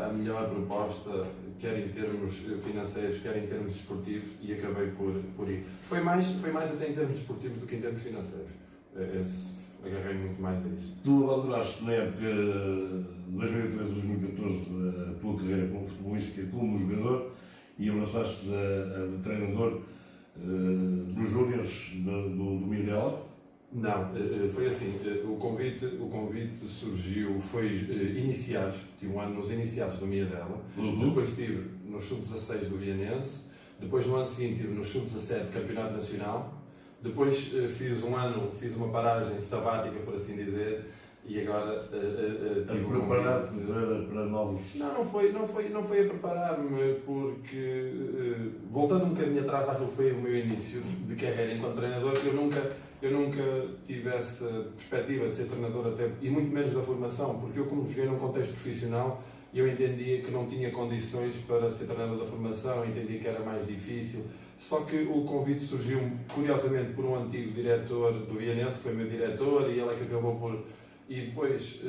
a melhor proposta, quer em termos financeiros, quer em termos desportivos, e acabei por ir. Foi mais até em termos desportivos do que em termos financeiros. Agarrei muito mais a isso. Tu abandonaste na época 2013-2014 a tua carreira como futebolista, como jogador, e abraçaste a de treinador nos Júniors do Midela? Não, foi assim, o convite surgiu, foi tive um ano nos iniciados do Midela, depois estive nos sub-16 do Vianense, depois no ano seguinte estive nos sub-17 do Campeonato Nacional, depois fiz uma paragem sabática, por assim dizer, e agora tive a preparar-te para novos... Não foi a preparar-me, porque voltando um bocadinho atrás àquilo que foi o meu início de carreira enquanto treinador, eu eu nunca tive essa perspectiva de ser treinador, até, e muito menos da formação, porque eu, como joguei num contexto profissional, eu entendia que não tinha condições para ser treinador da formação, entendia que era mais difícil. Só que o convite surgiu, curiosamente, por um antigo diretor do Vianense, que foi meu diretor, e ele é que acabou por... E depois,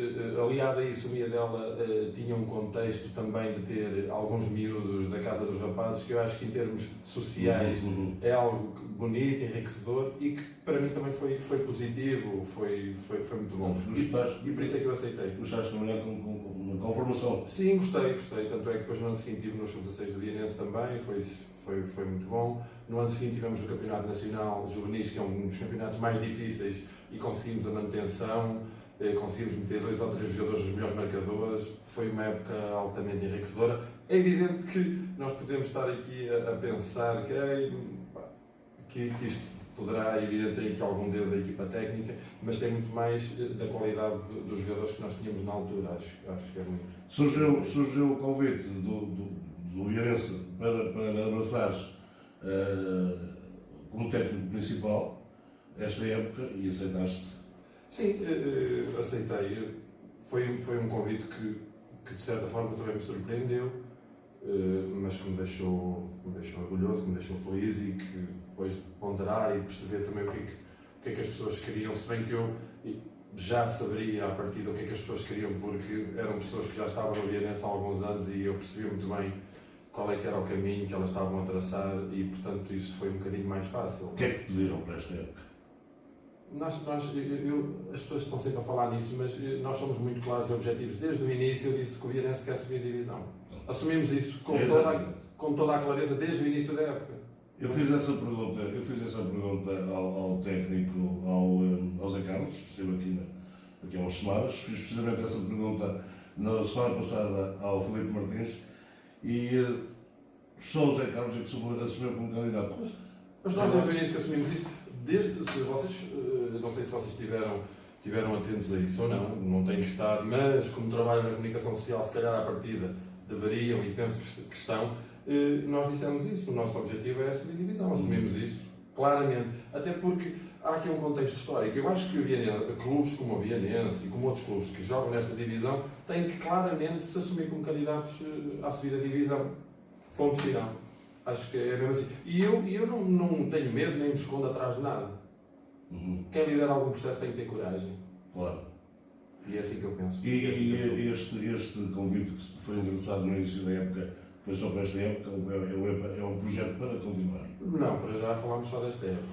aliado a isso, o Miadela tinha um contexto também de ter alguns miúdos da Casa dos Rapazes, que eu acho que em termos sociais é algo bonito, enriquecedor, e que para mim também foi positivo, foi muito bom. E por isso é que eu aceitei. Gostaste de trabalhar com formação? Sim, gostei. Tanto é que depois no ano seguinte estive nos Sub-16 do Vianense também, foi muito bom. No ano seguinte tivemos o Campeonato Nacional Juvenis, que é um dos campeonatos mais difíceis, e conseguimos a manutenção, conseguimos meter 2 ou 3 jogadores dos melhores marcadores. Foi uma época altamente enriquecedora. É evidente que nós podemos estar aqui a pensar que isto poderá, evidente, ter aqui algum dedo da equipa técnica, mas tem muito mais da qualidade dos jogadores que nós tínhamos na altura. Acho que é muito. Surgiu o convite do Viarense para abraçares como técnico principal esta época e aceitaste? Sim, aceitei. Foi um convite que de certa forma também me surpreendeu, mas que me deixou orgulhoso, que me deixou feliz, e que depois de ponderar e perceber também o que é que as pessoas queriam, se bem que eu já saberia a partir do que é que as pessoas queriam, porque eram pessoas que já estavam no Vianense há alguns anos e eu percebia muito bem qual é que era o caminho que elas estavam a traçar, e portanto isso foi um bocadinho mais fácil. O que é que pediram para esta época? As pessoas estão sempre a falar nisso, mas nós somos muito claros e objetivos. Desde o início eu disse que o Vianense quer subir a divisão. Assumimos isso com toda a clareza desde o início da época. Eu fiz essa pergunta ao técnico, ao Zé Carlos, que esteve aqui há umas semanas. Fiz precisamente essa pergunta na semana passada ao Filipe Martins, e só o Zé Carlos é que assumiu como candidato. Mas nós desde o início que assumimos isso, não sei se vocês tiveram atentos a isso ou não têm que estar, mas como trabalham na comunicação social, se calhar à partida deveriam, e penso que estão, nós dissemos isso, o nosso objetivo é subir divisão, assumimos isso, claramente, até porque há aqui um contexto histórico. Eu acho que clubes como o Vianense e como outros clubes que jogam nesta divisão têm que claramente se assumir como candidatos à subida da divisão, ponto final. Acho que é mesmo assim. E eu não tenho medo nem me escondo atrás de nada. Quem lidera algum processo tem que ter coragem. Claro. E é assim que eu penso. E este convite que foi engraçado no início da época, foi só para esta época, é um projeto para continuar? Não, para já falámos só desta época.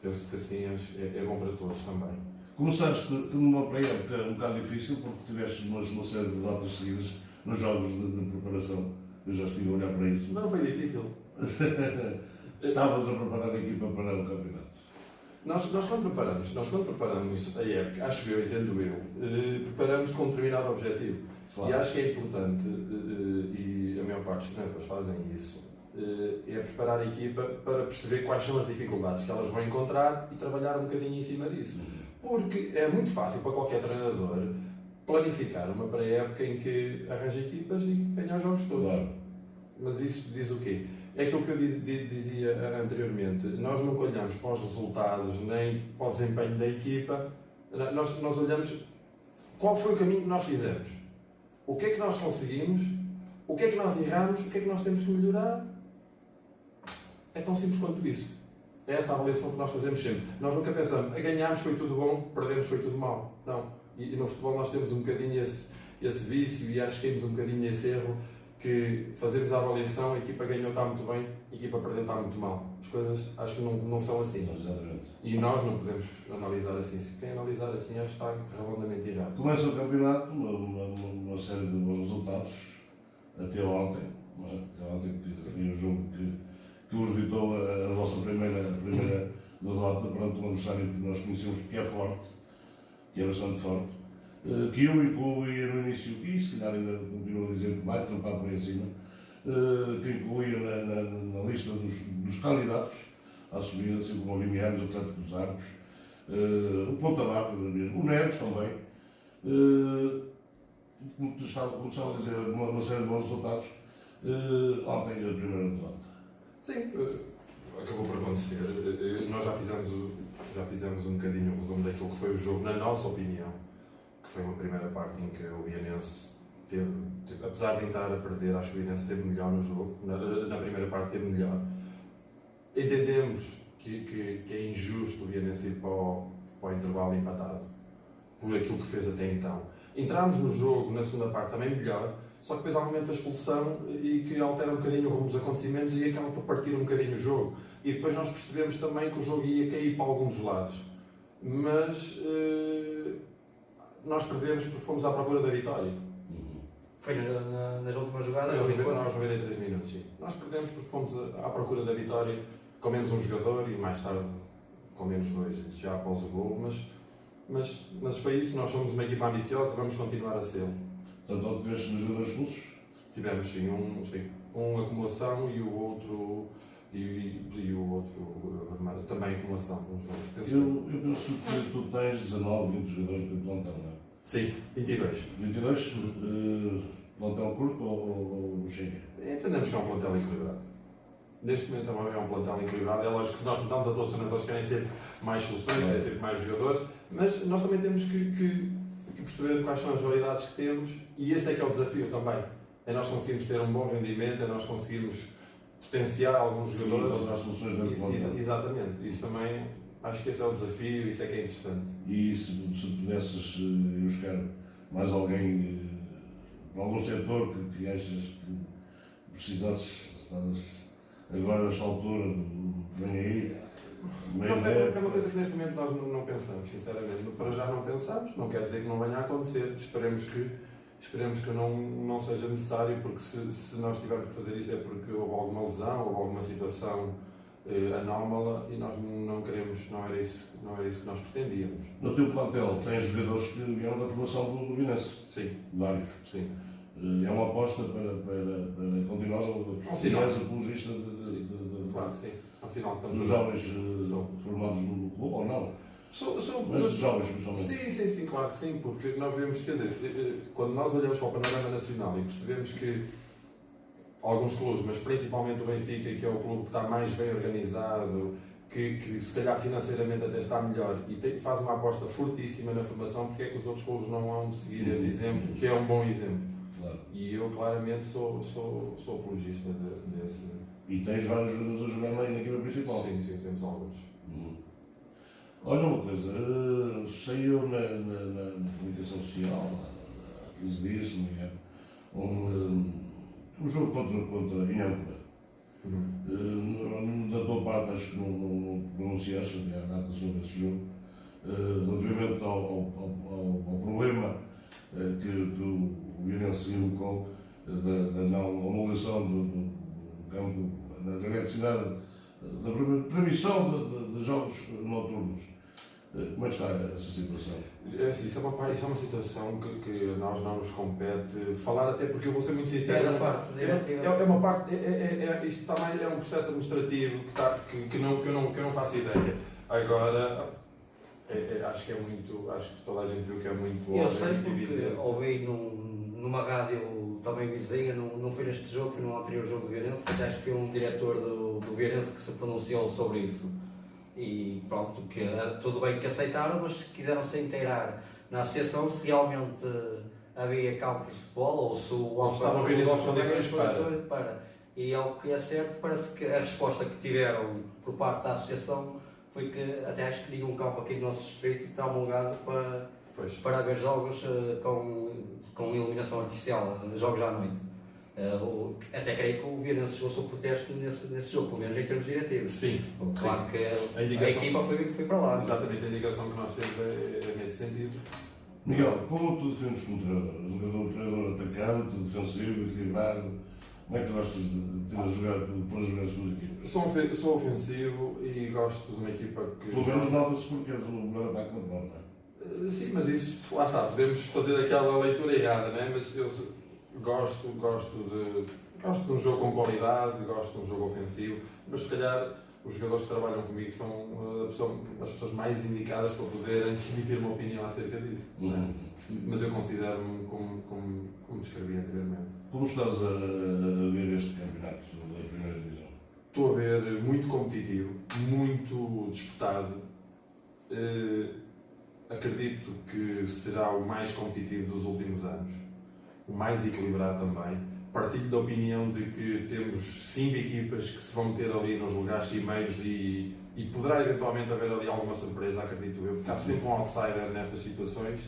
Penso que assim é bom para todos também. Começaste numa pré-época um bocado difícil, porque tiveste uma série de datas seguidas nos jogos de preparação. Eu já estive a olhar para isso. Mas não foi difícil. Estavas a preparar a equipa para o campeonato? Nós quando preparamos a época, acho eu, entendo eu, preparamos com um determinado objetivo. Claro. E acho que é importante, e a maior parte dos treinadores fazem isso, é preparar a equipa para perceber quais são as dificuldades que elas vão encontrar e trabalhar um bocadinho em cima disso. Porque é muito fácil para qualquer treinador planificar uma pré-época em que arranja equipas e ganha os jogos todos. Claro. Mas isso diz o quê? É aquilo que eu dizia anteriormente. Nós nunca olhamos para os resultados nem para o desempenho da equipa. Nós olhamos qual foi o caminho que nós fizemos. O que é que nós conseguimos? O que é que nós erramos? O que é que nós temos que melhorar? É tão simples quanto isso. É essa a avaliação que nós fazemos sempre. Nós nunca pensamos, ganhámos foi tudo bom, perdemos foi tudo mau. Não. E no futebol nós temos um bocadinho esse vício, e acho que temos um bocadinho esse erro, que fazemos a avaliação, a equipa ganhou, está muito bem, a equipa perdeu, está muito mal. As coisas acho que não são assim. Exatamente. E nós não podemos analisar assim. Se quem analisar assim, acho que está redondamente errado. Começa o campeonato, uma série de bons resultados, até ontem. Até ontem, que foi um jogo que vos ditou a vossa primeira derrota perante um adversário que nós conhecemos, que é forte, que é bastante forte, que eu incluía no início, e se calhar ainda continuo a dizer que vai trampar por aí em cima, que incluía na lista dos candidatos à subida, assim como o Limianos, o Atlético dos Arcos, o Ponta Barca mesmo, o Neves também, como estava a dizer, uma série de bons resultados, ontem a primeira derrota. Sim, acabou por acontecer. Nós já fizemos um bocadinho o resumo daquilo que foi o jogo, na nossa opinião, que foi uma primeira parte em que o Vianense teve, apesar de estar a perder, acho que o Vianense teve melhor no jogo, na primeira parte teve melhor. Entendemos que é injusto o Vianense ir para o intervalo empatado, por aquilo que fez até então. Entramos no jogo, na segunda parte, também melhor, só que depois há um momento da expulsão e que altera um bocadinho o rumo dos acontecimentos e acaba por partir um bocadinho o jogo. E depois nós percebemos também que o jogo ia cair para algum dos lados. Mas nós perdemos porque fomos à procura da vitória. Foi nas últimas jogadas? Nós 93 minutos, sim. Nós perdemos porque fomos à procura da vitória com menos um jogador e mais tarde com menos dois, isso já após o gol. Mas foi isso, nós somos uma equipa ambiciosa, vamos continuar a ser. Portanto, não tiveste dos jogadores expulsos? Tivemos sim, um acumulação e o outro também acumulação. Eu penso que tu tens 19, 20 jogadores de plantão, não é? Sim, 22. 22? Plantão curto ou chega? Entendemos que é um plantel equilibrado. Neste momento é um plantel equilibrado. É lógico que se nós mudamos a todos os treinadores querem sempre mais soluções, querem sempre mais jogadores, mas nós também temos que perceber quais são as realidades que temos e esse é que é o desafio também. É nós conseguirmos ter um bom rendimento, é nós conseguirmos potenciar alguns jogadores. E as soluções dentro do plantel. Exatamente. Isso também, acho que esse é o desafio, isso é que é interessante. E se pudesses ir buscar mais alguém para algum setor que achas que precisasses, agora nesta altura, vem aí, é uma coisa que neste momento nós não pensamos, sinceramente. Para já não pensamos, não quer dizer que não venha a acontecer. Esperemos que não seja necessário, porque se nós tivermos que fazer isso é porque houve alguma lesão, houve alguma situação anómala e nós não queremos, não era isso que nós pretendíamos. No teu plantel tens jogadores que vieram da formação do Vinense? Sim. Vários? Sim. É uma aposta para continuar a ser apologista claro que sim. É um sinal que dos jovens formados no clube, ou não? Mas dos jovens, principalmente. Sim, claro que sim, porque nós vemos, quer dizer, quando nós olhamos para o panorama nacional e percebemos que alguns clubes, mas principalmente o Benfica, que é o clube que está mais bem organizado, que se calhar financeiramente até está melhor e faz uma aposta fortíssima na formação, porque é que os outros clubes não vão de seguir esse exemplo, que é um bom exemplo. Claro. E eu claramente sou apologista desse. E tens vários jogadores a jogar na equipa principal? Sim, temos alguns. Olha uma coisa, saiu na comunicação social, há 15 dias, se não me engano, o jogo contra Inhambra. Da tua parte, acho que não pronunciaste a data sobre esse jogo, relativamente ao problema que o Vianense invocou da não homologação do campo, da eletricidade, da proibição de jogos noturnos. Como é que está essa situação? Isso é uma situação que a nós não nos compete falar, até porque eu vou ser muito sincero. É da parte diretiva. É uma parte, isto também é um processo administrativo que eu não faço ideia. Agora, acho que toda a gente viu que é muito Eu sei porque ouvi numa rádio também vizinha, não foi neste jogo, foi num anterior jogo do Vianense, que acho que foi um diretor do Vianense que se pronunciou sobre isso. E pronto, que tudo bem que aceitaram, mas quiseram se inteirar na associação se realmente havia campos de futebol ou se o estavam reunidos as condições para. E ao que é certo, parece que a resposta que tiveram por parte da associação foi que até acho que nenhum campo aqui no nosso distrito está homologado para haver jogos com iluminação artificial, jogos à noite. Até creio que o Vianense chegou ao seu protesto nesse jogo, pelo menos em termos diretivos. Sim. Claro que a equipa foi para lá. Exatamente, a indicação que nós temos é nesse sentido. Miguel, como tu defendes como treinador? Um treinador atacante, defensivo, equilibrado? Como é que gostas de ter a jogar, depois de jogar as tuas equipas? Sou ofensivo e gosto de uma equipa que... Pelo menos nota-se porque és o melhor ataque da porta. Sim, mas isso, lá está, podemos fazer aquela leitura errada, não é? Mas eu gosto de um jogo com qualidade, gosto de um jogo ofensivo, mas se calhar os jogadores que trabalham comigo são as pessoas mais indicadas para poderem emitir uma opinião acerca disso. Não é? Mas eu considero-me como descrevi anteriormente. Como estás a ver este campeonato da primeira divisão? estou a ver muito competitivo, muito disputado. Acredito que será o mais competitivo dos últimos anos, o mais equilibrado também. Partilho da opinião de que temos 5 equipas que se vão meter ali nos lugares cimeiros e poderá eventualmente haver ali alguma surpresa, acredito eu, porque há sempre um outsider nestas situações.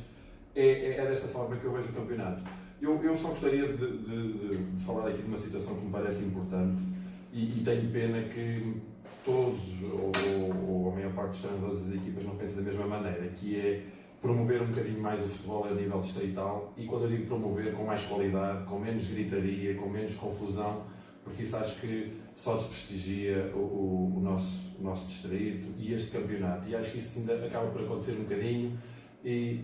É desta forma que eu vejo o campeonato. Eu só gostaria de falar aqui de uma situação que me parece importante e tenho pena que todos, ou a maior parte dos treinadores das equipas não pensem da mesma maneira, que é promover um bocadinho mais o futebol a nível distrital e quando eu digo promover, com mais qualidade, com menos gritaria, com menos confusão, porque isso acho que só desprestigia o nosso distrito e este campeonato e acho que isso ainda acaba por acontecer um bocadinho e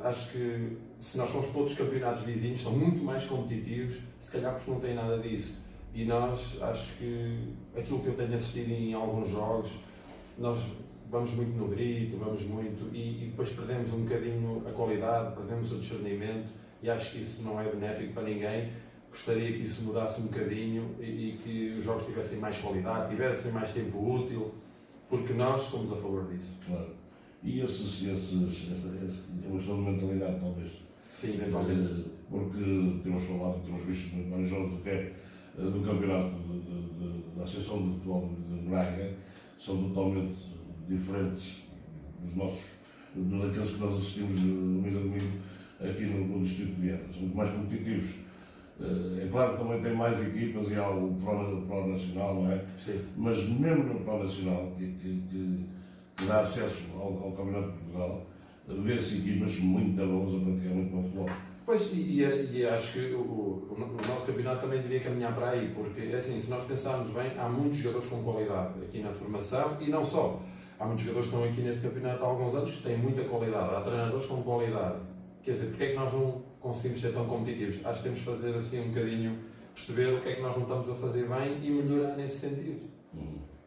acho que se nós formos para outros campeonatos vizinhos são muito mais competitivos, se calhar porque não têm nada disso e nós, acho que aquilo que eu tenho assistido em alguns jogos, nós vamos muito no grito, vamos muito e depois perdemos um bocadinho a qualidade, perdemos o discernimento e acho que isso não é benéfico para ninguém. Gostaria que isso mudasse um bocadinho e que os jogos tivessem mais qualidade, tivessem mais tempo útil, porque nós somos a favor disso. Claro. E essa é uma questão de mentalidade, talvez. Sim, eventualmente. Porque temos visto vários jogos até do campeonato da Associação de Futebol de Braga, são totalmente diferentes daqueles que nós assistimos no mês de domingo aqui no Distrito de Viana. São muito mais competitivos. É claro que também tem mais equipas e há o Pro Nacional, não é? Sim. Mas mesmo no Pro Nacional, que dá acesso ao Campeonato de Portugal, vê-se equipas muito boas a praticar muito bom futebol. Pois, e acho que o nosso campeonato também devia caminhar para aí, porque assim, se nós pensarmos bem, há muitos jogadores com qualidade aqui na formação e não só. Há muitos jogadores que estão aqui neste campeonato há alguns anos que têm muita qualidade, há treinadores com qualidade. Quer dizer, porque é que nós não conseguimos ser tão competitivos? Acho que temos de fazer assim um bocadinho, perceber o que é que nós não estamos a fazer bem e melhorar nesse sentido.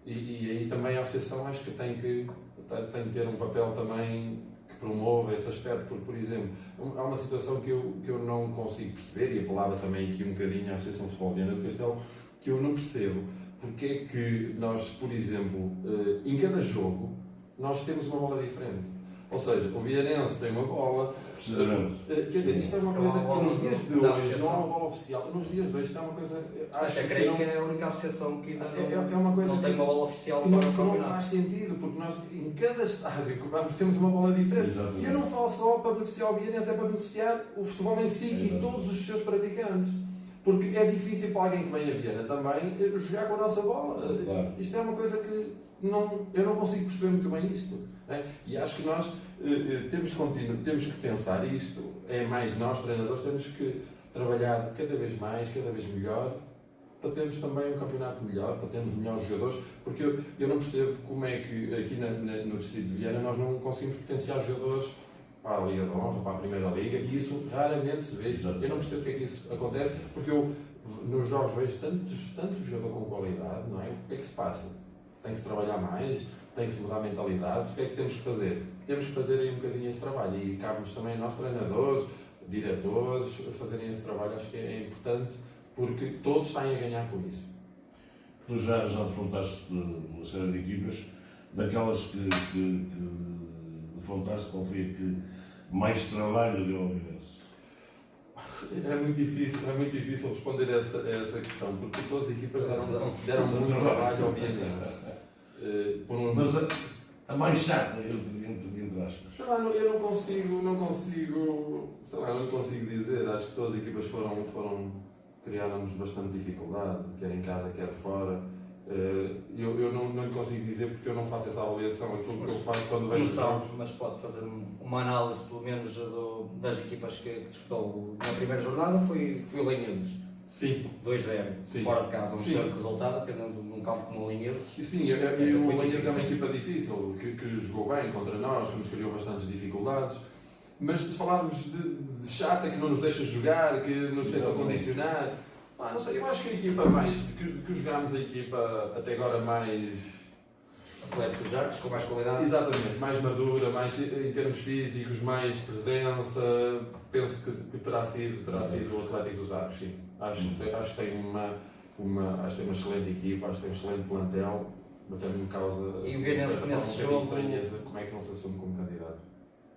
E aí também a associação acho que tem que ter um papel também que promova esse aspecto, porque, por exemplo, há uma situação que eu não consigo perceber, e apelava também aqui um bocadinho à Associação de Futebol de Viana do Castelo, que eu não percebo porque é que nós, por exemplo, em cada jogo, nós temos uma bola diferente. Ou seja, o Viarense tem uma bola. Precisamente. Quer dizer, isto é uma coisa que nos dias de hoje não há uma bola oficial. Nos dias de hoje isto é uma coisa. Acho creio que é a única associação que ainda é uma coisa não tem uma bola oficial que para o não campeonato. faz sentido, porque nós em cada estádio que vamos temos uma bola diferente. Exatamente. E eu não falo só para beneficiar o Viarense, é para beneficiar o futebol em si e Exatamente. todos os seus praticantes. Porque é difícil para alguém que vem a Viana também jogar com a nossa bola. Claro. Isto é uma coisa que eu não consigo perceber muito bem isto. Né? E acho que nós temos que pensar isto. É mais nós, treinadores, temos que trabalhar cada vez mais, cada vez melhor, para termos também um campeonato melhor, para termos melhores jogadores, porque eu não percebo como é que aqui no Distrito de Viana nós não conseguimos potenciar jogadores para a Liga de Honra, para a Primeira Liga, e isso raramente se vê. Exato. Eu não percebo porque é que isso acontece, porque eu nos jogos vejo tantos jogadores com qualidade, não é? O que é que se passa? Tem que se trabalhar mais, tem que se mudar a mentalidade, o que é que temos que fazer? Temos que fazer aí um bocadinho esse trabalho, e cabe-nos também a nós, treinadores, diretores, fazerem esse trabalho. Acho que é importante, porque todos têm a ganhar com isso. Tu já defrontaste uma série de equipas, daquelas que defrontaste, qual foi a que mais trabalho deu ao Viarense? É muito difícil responder a essa questão, porque todas as equipas deram muito trabalho ao Viarense. Mas a mais chata, entre aspas. Sei lá, eu não consigo dizer. Acho que todas as equipas criaram-nos bastante dificuldade, quer em casa, quer fora. Eu não lhe consigo dizer porque eu não faço essa avaliação. Aquilo que eu faço quando vejo jogos. Mas pode fazer uma análise, pelo menos, das equipas que disputou na primeira jornada. Foi o Linhares. Sim. 2-0, fora de casa, um excelente resultado, tendo num campo como o Linhares. E sim, e o Linhares é uma equipa difícil, que jogou bem contra nós, que nos criou bastantes dificuldades. Mas se falarmos de chata, que não nos deixa jogar, que nos tenta condicionar, não sei, eu acho que a equipa que jogámos, a equipa até agora mais Atlético de Jarques, com mais qualidade. exatamente, mais madura, mais em termos físicos, mais presença, penso que terá sido o Atlético dos Arcos, sim. Acho que tem acho que tem uma excelente equipa, acho que tem um excelente plantel, batendo-me causa E o Vianense nesse jogo, como é que não se assume como candidato?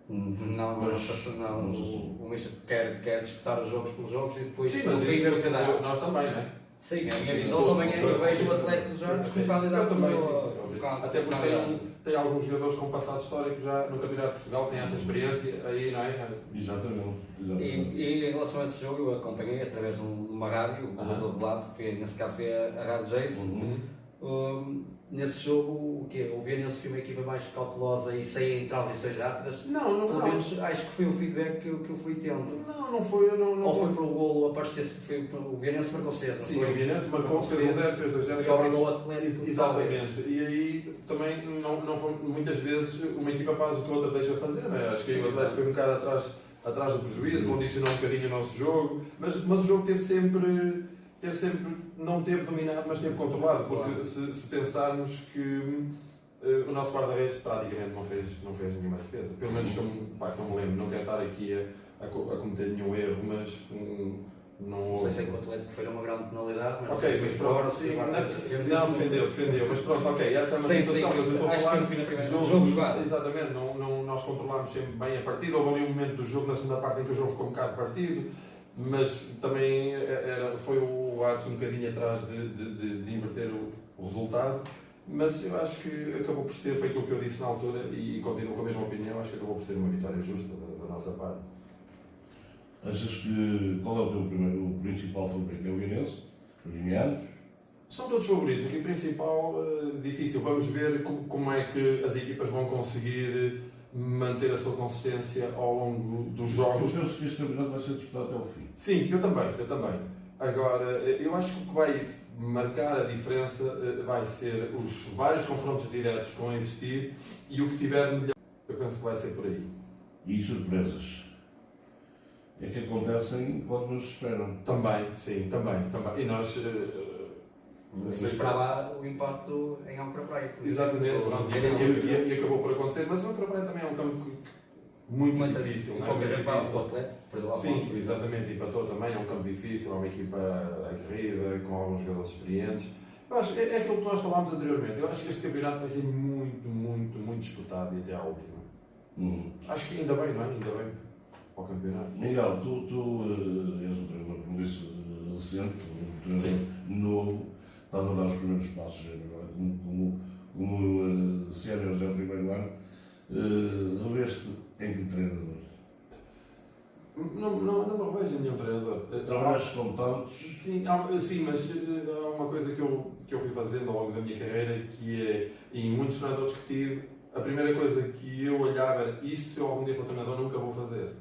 Não, o Mister quer disputar os jogos pelos jogos e depois Sim, mas ver o que dá. nós também, não é? Sim, a minha visão também é, eu vejo o Atlético dos Jardins como candidato também, ao até porque tem alguns jogadores com passado histórico já no Campeonato de Portugal, têm essa experiência aí, não é? Exatamente. E em relação a esse jogo, eu acompanhei através de uma rádio, do relato, que nesse caso foi a Rádio Jace. Nesse jogo, o Vianense foi uma equipa mais cautelosa e saía em transições rápidas? Pelo menos acho que foi o feedback que eu fui tendo. Não foi. Ou foi para o golo aparecer, o Vianense marcou cedo. Sim, o Vianense marcou, fez 1-0, fez 2-0. E obrigou o Atlético. Exatamente. E aí também, não foi, muitas vezes, uma equipa faz o que a outra deixa de fazer, não é? Acho que o Atlético foi um bocado atrás do prejuízo, condicionou um bocadinho o nosso jogo, mas o jogo teve sempre, não teve dominado, mas teve controlado, porque se pensarmos que o nosso guarda-redes praticamente não fez nenhuma defesa, pelo menos que eu me lembro, não quero estar aqui a cometer nenhum erro, mas não sei se é que o Atlético foi uma grande penalidade, mas ok, mas fora, sim, não, defendeu, mas pronto, ok, essa é uma situação que eu estou a falar. Acho que foi no jogo jogado. Exatamente, nós controlámos sempre bem a partida, houve ali um momento do jogo, na segunda parte, em que o jogo ficou um bocado partido, mas também foi o árbitro um bocadinho atrás de inverter o resultado, mas eu acho que acabou por ser, foi aquilo que eu disse na altura e continuo com a mesma opinião, acho que acabou por ser uma vitória justa da nossa parte. Achas que qual é o principal favorito? É o Vianense? Os Limianos? São todos favoritos. Aqui, principal, difícil. Vamos ver como é que as equipas vão conseguir manter a sua consistência ao longo dos jogos. Eu penso que este campeonato vai ser disputado até ao fim. Sim, eu também. Agora, eu acho que o que vai marcar a diferença vai ser os vários confrontos diretos que vão existir e o que tiver melhor. Eu penso que vai ser por aí. E surpresas? É que acontecem quando nos esperam. Também, sim, também. E nós... Eu esperava o impacto em Alcra Praia. Exatamente, e acabou por acontecer, mas o Alcra Praia também é um campo muito difícil. Não é? Pouca gente fala, o Atlético perdeu a sim, exatamente, e empatou também, é um campo difícil, é uma equipa aguerrida, com alguns jogadores experientes. Eu acho, é aquilo que nós falámos anteriormente, eu acho que este campeonato vai ser muito disputado e até à última. Acho que ainda bem, não é? Ainda bem para o campeonato. Miguel, tu és um treinador, como disse, recente, um treinador novo, estás a dar os primeiros passos agora, como sénior já no primeiro ano, reveste em que treinador? Não me revejo em nenhum treinador. Trabalhaste com tantos? Sim, mas há uma coisa que eu fui fazendo ao longo da minha carreira, que é, em muitos treinadores que tive, a primeira coisa que eu olhava era isto, se eu algum dia for treinador, nunca vou fazer.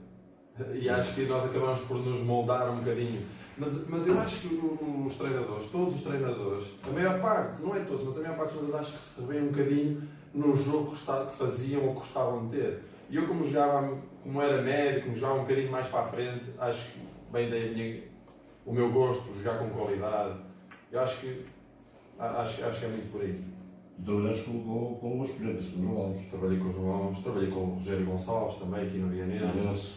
E acho que nós acabamos por nos moldar um bocadinho. Mas eu acho que os treinadores, todos os treinadores, a maior parte, não é todos, mas a maior parte dos treinadores acho que se revêem um bocadinho no jogo que faziam ou que gostavam de ter. E eu, como jogava, como era médio, como jogava um bocadinho mais para a frente, acho que bem dei o meu gosto por jogar com qualidade. Eu acho que é muito por aí. Tu trabalhaste com os experientes, com o João Alves. Trabalhei com o João Alves, trabalhei com o Rogério Gonçalves também, aqui no Vianense.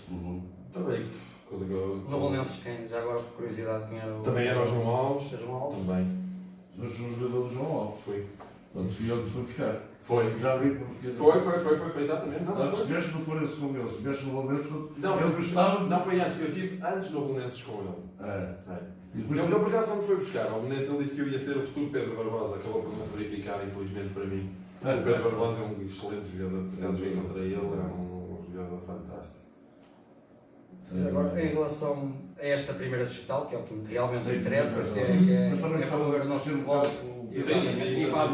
Trabalhei com no Bolonenses, quem, já agora por curiosidade, quem era o... Também era o João Alves. João Alves. Também. Mas o jogador do João Alves. Foi. Portanto, fui eu que fui buscar. Foi. Já vi porque... Foi, exatamente. Não, estiveste no Forense com ele, estiveste no Bolonenses, não, ele gostava... Não, foi antes. Eu estive antes no Bolonenses com ele. E depois eu, por acaso, quando foi buscar, o Bolonenses ele disse que eu ia ser o futuro Pedro Barbosa. Acabou por não se verificar, infelizmente, para mim. O Pedro Barbosa é um excelente jogador. Por acaso, joguei contra ele, é um jogador fantástico. Agora, em relação a esta primeira digital, que é o que realmente me interessa, que é promover o nosso futebol e faz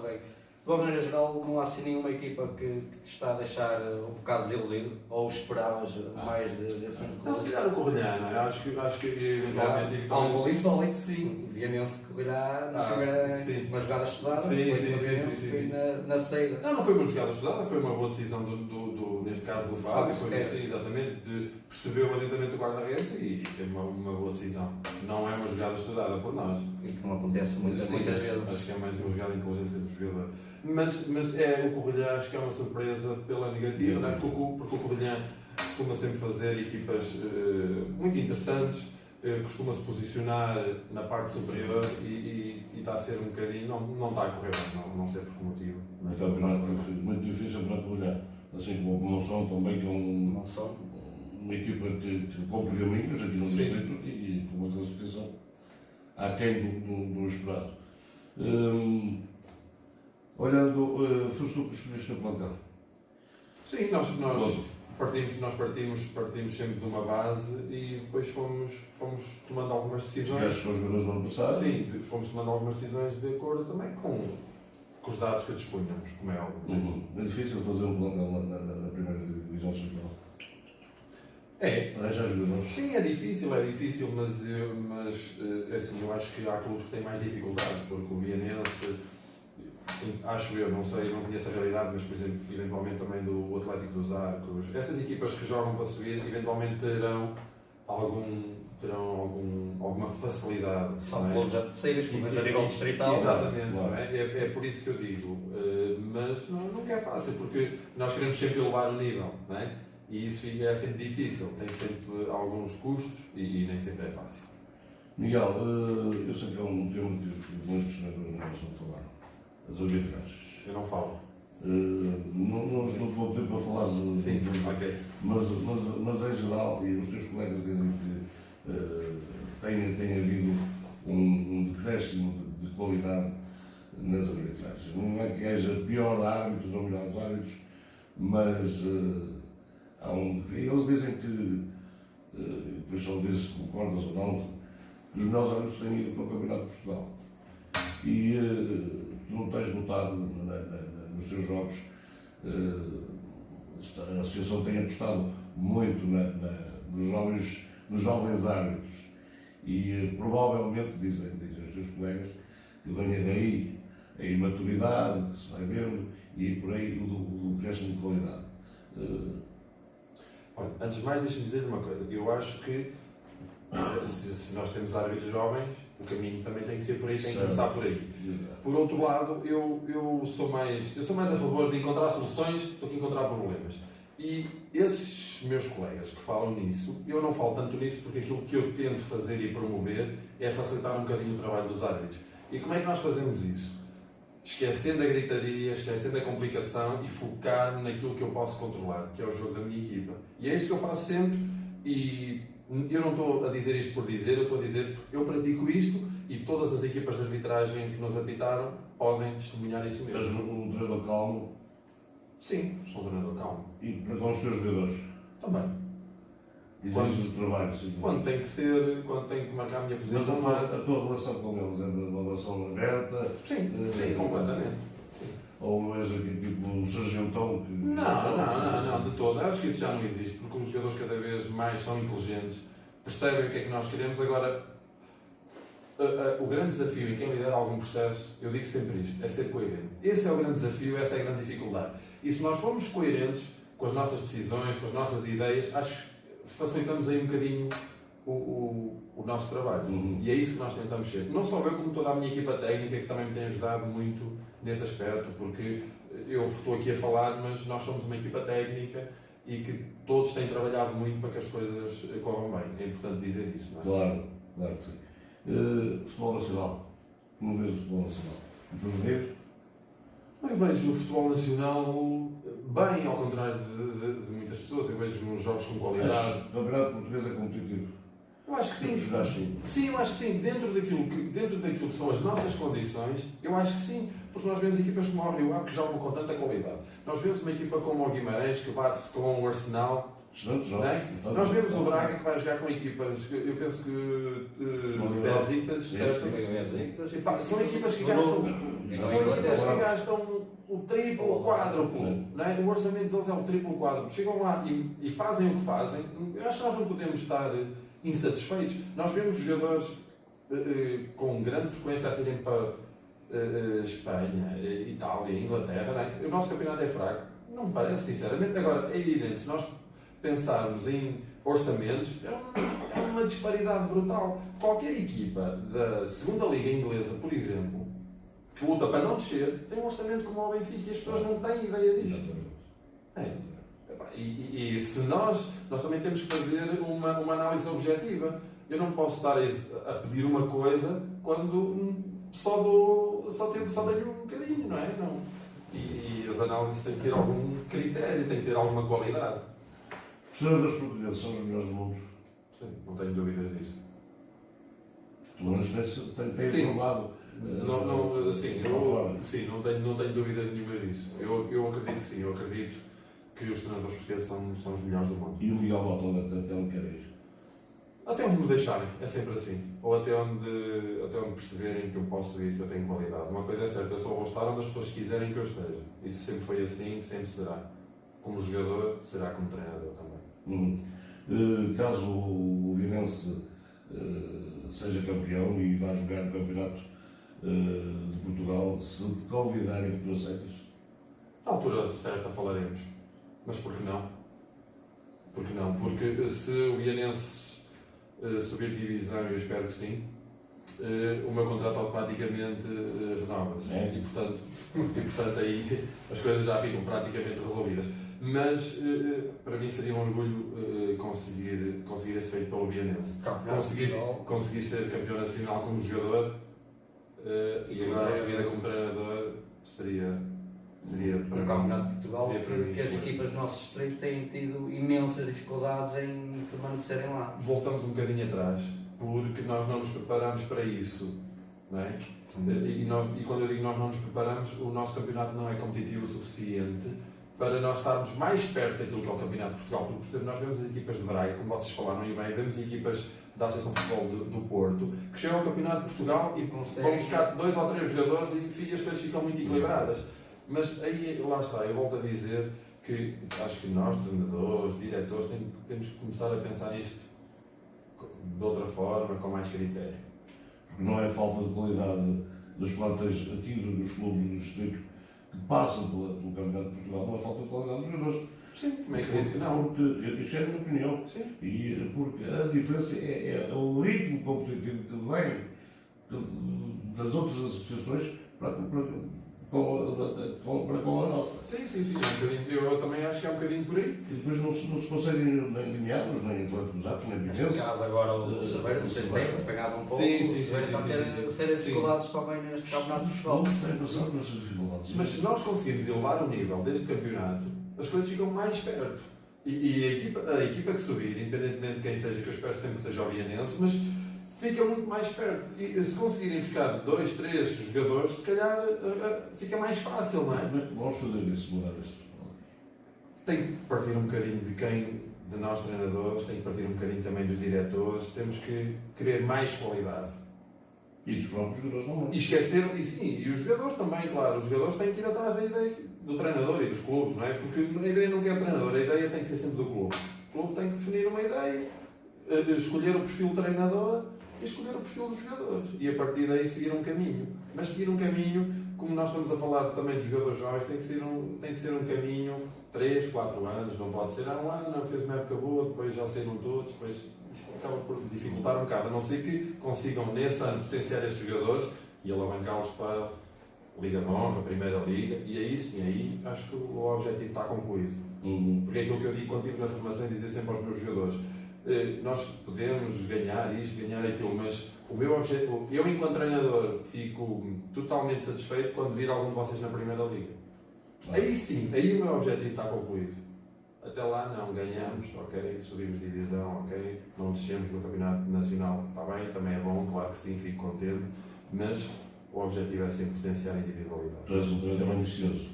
bem. De uma maneira geral, não há assim nenhuma equipa que te está a deixar um bocado desiludido, ou esperavas mais desse mesmo clube? Não, se calhar o Corrilhã, não é? Acho que eventualmente... Há um gol insólito, sim. O Vianense que Corrilhã na primeira, uma jogada estudada, depois o Vianense foi na saída. Não foi uma jogada estudada, foi uma boa decisão neste caso do Fábio, foi exatamente, de perceber o adiantamento do guarda-redes e teve uma boa decisão. Não é uma jogada estudada por nós. E que não acontece muitas vezes. Acho que é mais uma jogada de inteligência do jogador. Mas o Corrilhã acho que é uma surpresa pela negativa, não é? Porque o Corrilhã costuma sempre fazer equipas muito interessantes, costuma-se posicionar na parte superior e está a ser um bocadinho, não está a correr bem, não sei por que motivo. Mas é um campeonato muito difícil para correr. Assim como o Monção também, que é uma equipa que cumpre caminhos aqui no distrito e com uma classificação aquém do esperado. Olhando, foste tu que escolheste o plantel? Sim, nós partimos sempre de uma base e depois fomos tomando algumas decisões. Estiveste com os jogadores do ano passado? Sim, fomos tomando algumas decisões de acordo também com os dados que dispunhamos, como é óbvio. É difícil fazer um plantel na primeira divisão central. É. Arranjar jogadores? Sim, é difícil, mas assim, eu acho que há clubes que têm mais dificuldades, porque o Vianense, acho eu, não sei, não conheço a realidade, mas por exemplo, eventualmente também do Atlético dos Arcos, essas equipas que jogam para subir, eventualmente terão alguma facilidade. São clubes já terceiros, pelo menos a nível distrital. Exatamente, não é? É por isso que eu digo. Mas nunca é fácil, porque nós queremos sempre elevar o nível, não é? E isso é sempre difícil, tem sempre alguns custos e nem sempre é fácil. Miguel, eu sei que é um tema que muitos treinadores não gostam de falar. As arbitragens. Eu não falo. Não vou pedir para falar de. Sim, ok. Mas em geral, e os teus colegas dizem que tem havido um decréscimo de qualidade nas arbitragens. Não é que haja pior árbitros ou melhores árbitros, mas eles dizem que, depois só dizem se concordas ou não, que os melhores árbitros têm ido para o Campeonato de Portugal. E tu não tens notado nos teus jogos, a Associação tem apostado muito nos jovens árbitros e provavelmente, dizem os teus colegas, que venha daí a imaturidade, que se vai vendo, e por aí o crescimento de qualidade. Olha, antes de mais, deixa-me dizer uma coisa. Eu acho que se nós temos árbitros jovens, o caminho também tem que ser por aí, tem que começar por aí. Por outro lado, eu sou mais a favor de encontrar soluções do que encontrar problemas. E esses meus colegas que falam nisso, eu não falo tanto nisso porque aquilo que eu tento fazer e promover é facilitar um bocadinho o trabalho dos árbitros. E como é que nós fazemos isso? Esquecendo a gritaria, esquecendo a complicação e focar naquilo que eu posso controlar, que é o jogo da minha equipa. E é isso que eu faço sempre e eu não estou a dizer isto por dizer, eu estou a dizer eu pratico isto e todas as equipas de arbitragem que nos apitaram podem testemunhar isso mesmo. És um treinador calmo? Sim, sou um treinador calmo. E para com os teus jogadores? Também. Exiges o trabalho, sim. Quando tem que ser, quando tenho que marcar a minha posição. Mas a tua relação com eles é de uma relação aberta? Sim, completamente. Sim. Ou és aqui tipo um sargentão que... Não, de todo. Acho que isso já não existe, porque os jogadores cada vez mais são inteligentes, percebem o que é que nós queremos. Agora, o grande desafio em quem lidera algum processo, eu digo sempre isto, é ser coerente. Esse é o grande desafio, essa é a grande dificuldade. E se nós formos coerentes com as nossas decisões, com as nossas ideias, acho que facilitamos aí um bocadinho o nosso trabalho. E é isso que nós tentamos ser. Não só eu, como toda a minha equipa técnica, que também me tem ajudado muito nesse aspecto, porque eu estou aqui a falar, mas nós somos uma equipa técnica e que todos têm trabalhado muito para que as coisas corram bem. É importante dizer isso, não é? Claro que sim. Futebol nacional. Como vês o futebol nacional? Intervir? Eu vejo o futebol nacional bem, ao contrário de muitas pessoas. Eu vejo uns jogos com qualidade. O campeonato português é competitivo? Eu acho que sim. Sim, eu acho que sim. Dentro daquilo que são as nossas condições, eu acho que sim. Porque nós vemos equipas como o Rio Ave que jogam com tanta qualidade. Nós vemos uma equipa como o Guimarães que bate-se com o Arsenal. Excelentes jogos. É? Nós vemos o Braga que vai jogar com equipas, eu penso que Besiktas, certo? São equipas que gastam o triplo ou quádruplo. O orçamento deles é o triplo ou quádruplo. Chegam lá e fazem o que fazem. Eu acho que nós não podemos estar insatisfeitos. Nós vemos jogadores com grande frequência a saírem para Espanha, Itália, Inglaterra. O nosso campeonato é fraco. Não me parece, sinceramente. Agora, é evidente, se nós pensarmos em orçamentos, é uma disparidade brutal. Qualquer equipa da segunda liga inglesa, por exemplo, que luta para não descer, tem um orçamento como o Benfica e as pessoas não têm ideia disto. E se nós também temos que fazer uma análise objetiva. Eu não posso estar a pedir uma coisa quando só tenho um bocadinho, não é? Não. E as análises têm que ter algum critério, têm que ter alguma qualidade. Os treinadores portugueses são os melhores do mundo. Sim, não tenho dúvidas disso. Pelo menos tem provado. Não tenho dúvidas nenhumas disso. Eu acredito que sim, eu acredito que os treinadores portugueses são os melhores do mundo. E o Miguel Mota até onde quer ir? Até onde me deixarem, é sempre assim. Ou até onde perceberem que eu posso ir, que eu tenho qualidade. Uma coisa é certa, eu só vou estar onde as pessoas quiserem que eu esteja. Isso sempre foi assim, sempre será. Como jogador, será como treinador também. Caso o Vinense seja campeão e vá jogar o campeonato de Portugal, se te convidarem, tu aceitas? Na altura certa falaremos. Mas por que não? Por que não? Porque se o Vianense subir divisão, eu espero que sim, o meu contrato automaticamente renova-se. É. E portanto aí as coisas já ficam praticamente resolvidas. Mas para mim seria um orgulho conseguir esse feito pelo Vianense. Conseguir ser campeão nacional como jogador e agora a subida como treinador seria para no Campeonato de Portugal, seria para mim que as excelente. equipas do nosso distrito têm tido imensas dificuldades em permanecerem lá. Voltamos um bocadinho atrás, porque nós não nos preparamos para isso, não é? E quando eu digo nós não nos preparamos, o nosso campeonato não é competitivo o suficiente para nós estarmos mais perto daquilo que é o Campeonato de Portugal, porque, por exemplo, nós vemos as equipas de Braga, como vocês falaram e bem, vemos equipas da Associação de Futebol do Porto, que chegam ao Campeonato de Portugal e vão buscar 2 ou 3 jogadores e as coisas ficam muito equilibradas. Mas aí, lá está, eu volto a dizer que acho que nós, treinadores, diretores, temos que começar a pensar nisto de outra forma, com mais critério. Porque não é falta de qualidade dos plantéis aqui dos clubes do distrito que passam pelo Campeonato de Portugal, não é falta de qualidade dos jogadores. Sim, também acredito que não. Porque, isto é a minha opinião, Sim. e porque a diferença é o ritmo competitivo que vem das outras associações para com a nossa. Sim, eu também acho que é um bocadinho por aí. E depois não se conseguem nem lineados, nem atletas, nem Neste Vinense. caso agora o Cerveira, não sei se tem pegado um pouco, o Cerveira está a ter sérias dificuldades também neste Campeonato de Os Portugal. clubes têm passado nessas dificuldades. Mas se nós conseguirmos elevar o nível deste campeonato, as coisas ficam mais perto. E a equipa que subir, independentemente de quem seja, que eu espero sempre que seja o Vianense, mas fica muito mais perto. E se conseguirem buscar 2, 3 jogadores, se calhar fica mais fácil, não é? Como é que vamos fazer isso, mudar isto? Tem que partir um bocadinho de nós treinadores, tem que partir um bocadinho também dos diretores, temos que querer mais qualidade. E dos próprios jogadores não. E esquecer, e os jogadores também, claro, os jogadores têm que ir atrás da ideia do treinador e dos clubes, não é? Porque a ideia não quer o treinador, a ideia tem que ser sempre do clube. O clube tem que definir uma ideia, escolher o perfil do treinador e escolher o perfil dos jogadores. E a partir daí seguir um caminho. Mas seguir um caminho, como nós estamos a falar também dos jogadores jovens, tem que ser um caminho 3, 4 anos, não pode ser um ano, não fez uma época boa, depois já saíram todos, depois isto acaba por dificultar um bocado, a não ser que consigam nesse ano potenciar esses jogadores e alavancá-los para a Liga de Honra, a Primeira Liga, e aí sim, aí acho que o objetivo está concluído. Porque é aquilo que eu digo quando estive na formação e dizer sempre aos meus jogadores, nós podemos ganhar isto, ganhar aquilo, mas o meu objetivo, eu enquanto treinador fico totalmente satisfeito quando vir algum de vocês na Primeira Liga. Aí sim, aí o meu objetivo está concluído. Até lá não, ganhamos, ok, subimos de divisão, ok, não descemos no Campeonato Nacional, está bem, também é bom, claro que sim, fico contente, mas o objetivo é sempre potenciar a individualidade. Tu és um treinador ambicioso.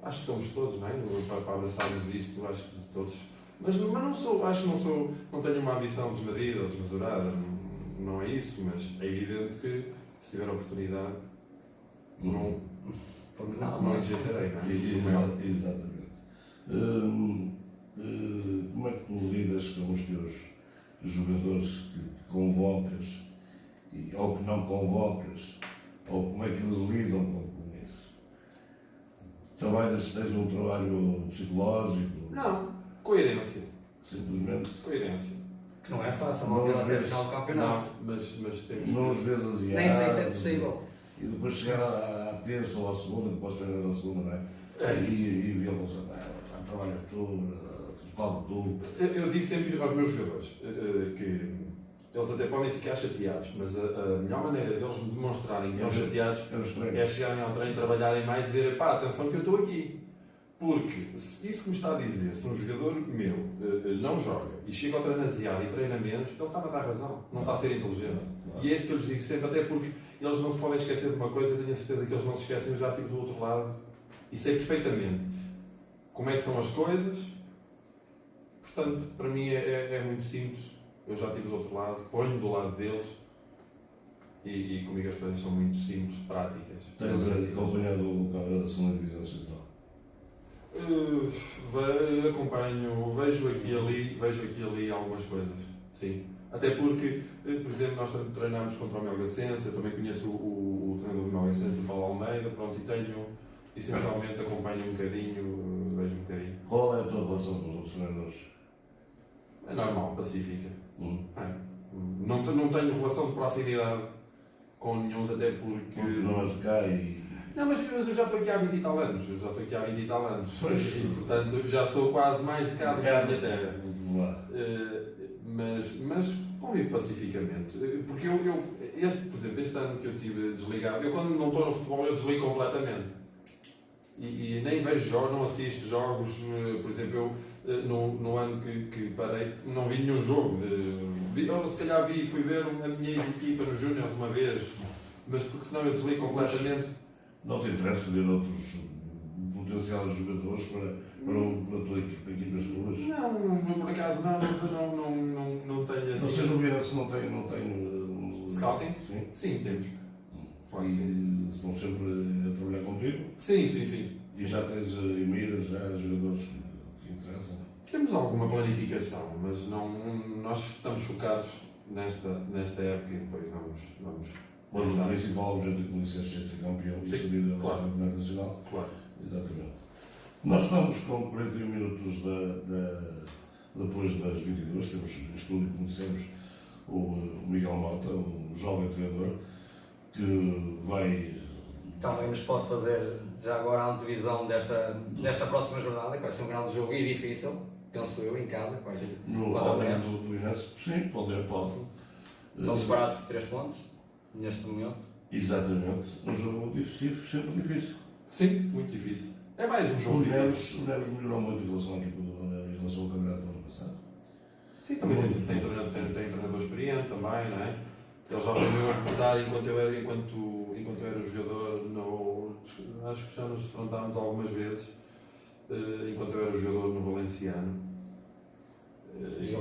Acho que somos todos, não é? Para abraçarmos isto, acho que todos. Mas não sou, acho que não tenho uma ambição desmedida ou desmesurada, não é isso, mas é evidente que se tiver a oportunidade, não engenharei, não é? Exatamente. Como é que tu lidas com os teus jogadores que convocas ou que não convocas? Ou como é que eles lidam com isso? Tens um trabalho psicológico? Não, coerência. Simplesmente? Coerência. Que não é fácil, não é até final do campeonato. Mas temos Não os vês asiados. Nem sei se é possível. E depois chegar à terça ou à segunda, que posso treinar à segunda, não é? E eles trabalham tudo, escolhe tudo. Eu digo sempre aos meus jogadores que eles até podem ficar chateados, mas a melhor maneira deles me demonstrarem que estão chateados é chegarem ao treino, trabalharem mais e dizerem pá, atenção que eu estou aqui. Porque isso que me está a dizer, se um jogador meu não joga e chega ao treino asiado e treina menos, ele está a dar razão, não está a ser inteligente. E é isso que eu lhes digo sempre, até porque eles não se podem esquecer de uma coisa, eu tenho a certeza que eles não se esquecem, eu já estive do outro lado e sei perfeitamente como é que são as coisas. Portanto, para mim é muito simples, eu já estive do outro lado, ponho do lado deles e comigo as coisas são muito simples, práticas. Tens acompanhado a segunda divisão central? Acompanho, vejo aqui e ali algumas coisas, sim. Até porque, por exemplo, nós treinamos contra o Melgacense, eu também conheço o treinador do Melgacense, o Paulo Almeida, pronto, e tenho, essencialmente, acompanho um bocadinho, vejo um bocadinho. Qual é a tua relação com os outros treinadores? É normal, pacífica. Não tenho relação de proximidade com nenhum, até porque... Não és de cá e... Não, mas eu já estou aqui há 20 e tal anos. E, portanto, já sou quase mais de cá do que da minha terra. Mas convivo pacificamente. Porque por exemplo, este ano que eu tive desligado, eu quando não estou no futebol, eu desligo completamente. E nem vejo jogos, não assisto jogos. Por exemplo, eu no ano que parei, não vi nenhum jogo. Eu se calhar fui ver a minha equipa nos Júniors uma vez, mas porque senão eu desligo completamente. Não te interessa ver outros potenciais jogadores para a tua equipas tuas? Não, por acaso não tenho assim. Vocês no Virense não têm Scouting? Sim. Sim, temos. Claro, E estão sempre a trabalhar contigo? Sim. E já tens em mira já jogadores que interessam? Temos alguma planificação, mas nós estamos focados nesta época e depois vamos. Mas o principal objetivo que disseste é ser campeão e subir ao Campeonato Nacional? Claro. Exatamente. Nós estamos com 41 minutos depois das 22, temos em estúdio, conhecemos o Miguel Mota, um jovem treinador, que vai... Também nos pode fazer já agora a antevisão desta próxima jornada, que vai ser um grande jogo e difícil, penso eu, em casa, que vai ser no Parlamento do Inês. Sim, pode. Estão separados por 3 pontos, neste momento. Exatamente. Um jogo difícil, sempre difícil. Sim, muito difícil. É mais um jogo difícil. O Neves melhorou muito em relação ao campeonato do ano passado. Sim, também tem treinador experiente também, não é? Ele já foi meu adversário enquanto eu era jogador, acho que já nos defrontámos algumas vezes, enquanto eu era jogador no Valenciano. E eu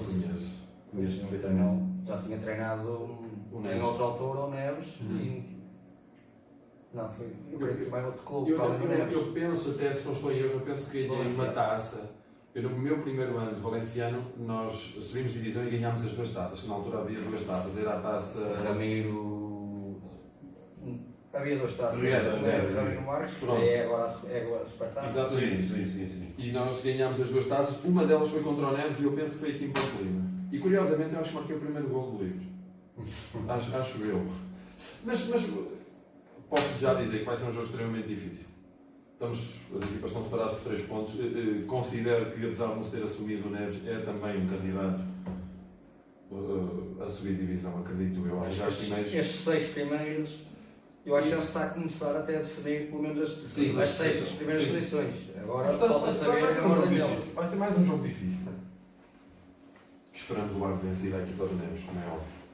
conheço perfeitamente. Já tinha treinado em outra altura o Neves não, eu creio que vai outro clube. Eu penso, até se não estou em erro, eu penso que ganhei uma taça. No meu primeiro ano de Valenciano, nós subimos de divisão e ganhámos as 2 taças, que na altura havia 2 taças, era a taça... Ramiro... Havia 2 taças, Ramiro Marques, agora a Supertaça. Exatamente. Sim. E nós ganhámos as 2 taças, uma delas foi contra o Neves e eu penso que foi aqui em Ponte Lima. E curiosamente eu acho que marquei o primeiro gol do livro. acho eu. Mas posso já dizer que vai ser um jogo extremamente difícil. As equipas estão separadas por 3 pontos. Considero que, apesar de não se ter assumido o Neves, é também um candidato a subir divisão, acredito eu. Estes 6 primeiros, eu acho que já se está a começar até a definir pelo menos as 6 primeiras posições. Agora falta saber vai ser mais um jogo difícil. Que esperamos levar vencida a equipa do Neves, como é óbvio.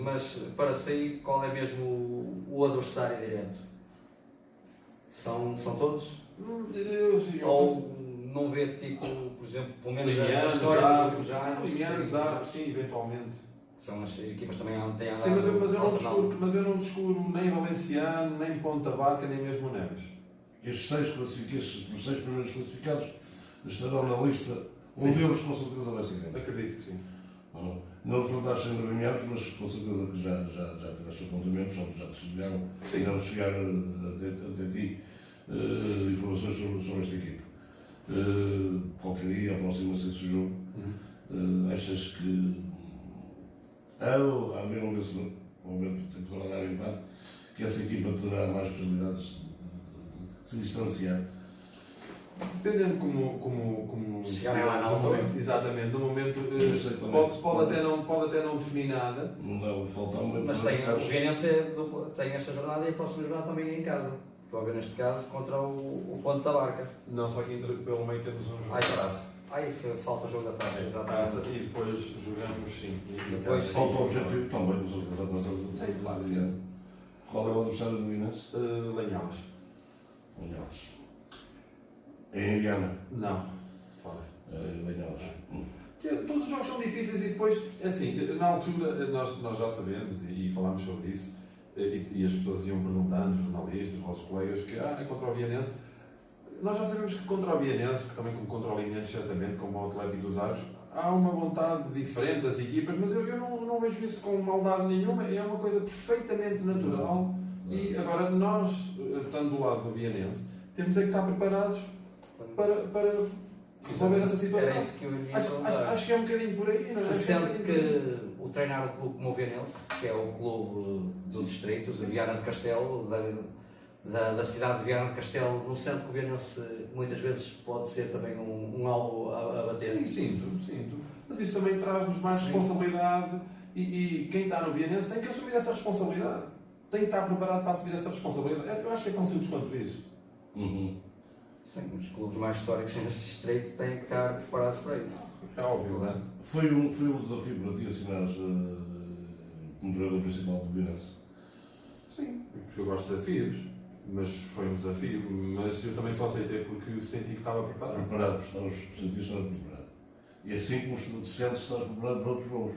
Mas para sair, qual é mesmo o adversário direto? São todos? Ou não vê tipo, por exemplo, pelo menos a história dos últimos anos? Sim, eventualmente. São as equipas também têm a sim, mas eu não descuro nem Valenciano, nem Ponta Barca, nem mesmo o Neves. Estes 6 primeiros classificados estarão na lista. Um deles com certeza vai ser ganho. Acredito que sim. Não defrontaste ainda Vinhados, mas com certeza que já tiveste apontamentos, ou já te chegaram, irão chegar até ti informações sobre esta equipe. Qualquer dia aproxima-se esse jogo. Achas que ao haver um vencedor, obviamente poderá dar empate, que essa equipa terá mais possibilidades de se distanciar Dependendo como chegarem lá na no altura. momento, exatamente, no momento Não sei quando é que pode até não definir nada. Não deve faltar muito. Mas tem, o Vianense tem esta jornada e a próxima jornada também é em casa. Estou a ver neste caso contra o Ponte da Barca. Não, só que pelo meio temos um jogo Ai, de taça. Ai, falta o jogo da taça, Taça, exatamente. e depois jogamos sim. Depois, sim. Falta o objetivo também dos outros Sim, claro que sim. Qual é o adversário do Minas? Lanhalas. Lanhalas. É em Viana. Não. Fora. Lanhalas. Todos os jogos são difíceis e depois, assim, na altura nós já sabemos e falámos sobre isso e as pessoas iam perguntando, os jornalistas, os nossos colegas, que é contra o Vianense. Nós já sabemos que contra o Vianense, que também como contra o Linense, certamente, como o Atlético dos Aros, há uma vontade diferente das equipas, mas eu não vejo isso com maldade nenhuma, é uma coisa perfeitamente natural. E agora nós, estando do lado do Vianense, temos é que estar preparados para resolver essa situação. Era isso que eu ia Acho que é um bocadinho por aí, não é? Se sente que o treinar o clube como o Vianense, que é o clube do distrito, de Viana do Castelo, da cidade de Viana do Castelo, não sente que o Vianense muitas vezes pode ser também um alvo a bater? Sim, sinto. Mas isso também traz-nos mais responsabilidade e quem está no Vianense tem que assumir essa responsabilidade. Tem que estar preparado para assumir essa responsabilidade. Eu acho que é tão simples quanto isso. Sim, os clubes mais históricos neste distrito têm que estar preparados para isso. É óbvio, não é? Foi um desafio para ti assinares como treinador principal do Vianense? Sim, porque eu gosto de desafios, mas foi um desafio. Mas eu também só aceitei porque senti que estava preparado. Preparado, sentiste estar preparado. E assim como te sentes, estás preparado para outros jogos.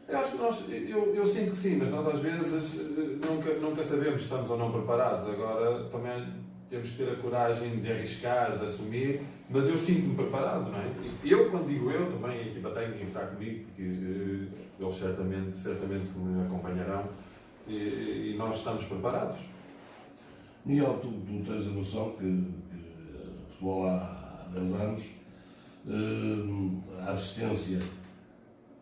Eu acho que eu sinto que sim, mas nós às vezes nunca sabemos se estamos ou não preparados. Agora também temos que ter a coragem de arriscar, de assumir, mas eu sinto-me preparado, não é? E eu, quando digo eu, também a equipa técnica que está comigo, porque eles certamente que me acompanharão, e nós estamos preparados. Miguel, tu tens a noção que futebol há 10 anos, a assistência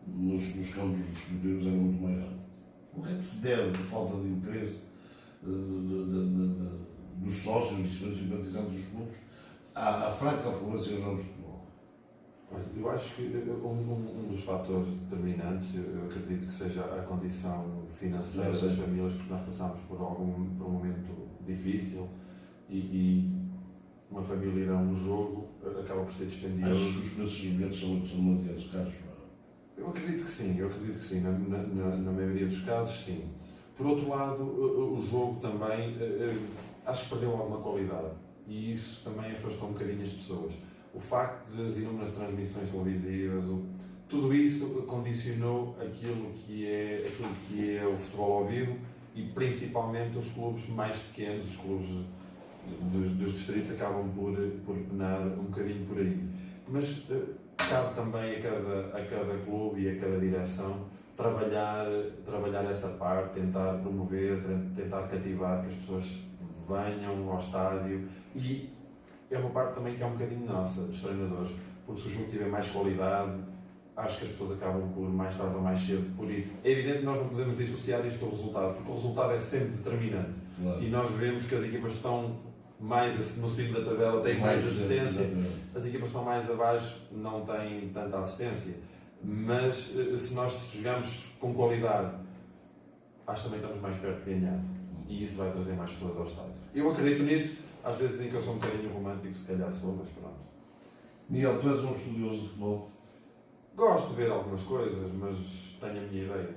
nos campos desportivos era muito maior. O que é que se deve à falta de interesse dos sócios e simpatizantes dos clubes à fraca afluência aos jogos de futebol? Eu acho que um dos fatores determinantes, eu acredito que seja a condição financeira das famílias, porque nós passámos por um momento difícil e uma família ir a um jogo acaba por ser dispendioso. Acho que os preços dos bilhetes são demasiado caros. Eu acredito que sim, na maioria dos casos sim. Por outro lado, o jogo também acho que perdeu alguma qualidade e isso também afastou um bocadinho as pessoas. O facto das inúmeras transmissões televisivas, tudo isso condicionou aquilo que é o futebol ao vivo e principalmente os clubes mais pequenos, os clubes dos distritos acabam por penar um bocadinho por aí. Mas cabe também a cada clube e a cada direção trabalhar essa parte, tentar promover, tentar cativar que as pessoas venham ao estádio e é uma parte também que é um bocadinho nossa, dos treinadores, porque se o jogo tiver mais qualidade, acho que as pessoas acabam por mais tarde ou mais cedo por ir. É evidente que nós não podemos dissociar isto do resultado, porque o resultado é sempre determinante. Claro. E nós vemos que as equipas estão mais no cimo da tabela, têm mais assistência. As equipas que estão mais abaixo não têm tanta assistência. Mas se nós jogamos com qualidade, acho que também estamos mais perto de ganhar. E isso vai trazer mais pessoas ao estádio. Eu acredito nisso. Às vezes dizem que eu sou um bocadinho romântico, se calhar sou, mas pronto. Miguel, tu és um estudioso de futebol? Gosto de ver algumas coisas, mas tenho a minha ideia.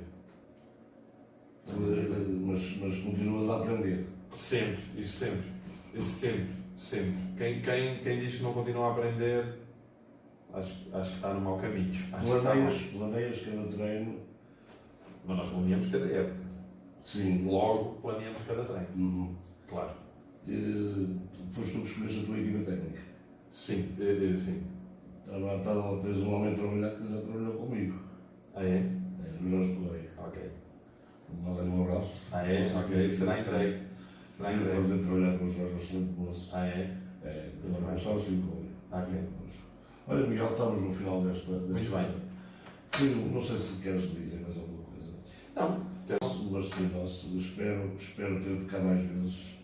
Mas continuas a aprender. Sempre. Quem diz que não continua a aprender, acho que está no mau caminho. Planeias cada treino? Mas nós planeamos cada época. Sim. Logo planeamos cada treino. Claro. Foste tu que escolheste a tua equipa técnica? Sim. Tens um homem a trabalhar que já trabalhou comigo. Ah, é? O Jorge Correia. Ok. Vale um abraço. Ah, é? Ok. Será entregue. Será um prazer trabalhar com o Jorge, bastante moço. Ah, é? É, só assim com ele. Ok. Olha, Miguel, estamos no final desta. Muito bem. Não sei se queres dizer mais alguma coisa. Não. O gosto foi nosso. Espero ter-te cá mais vezes.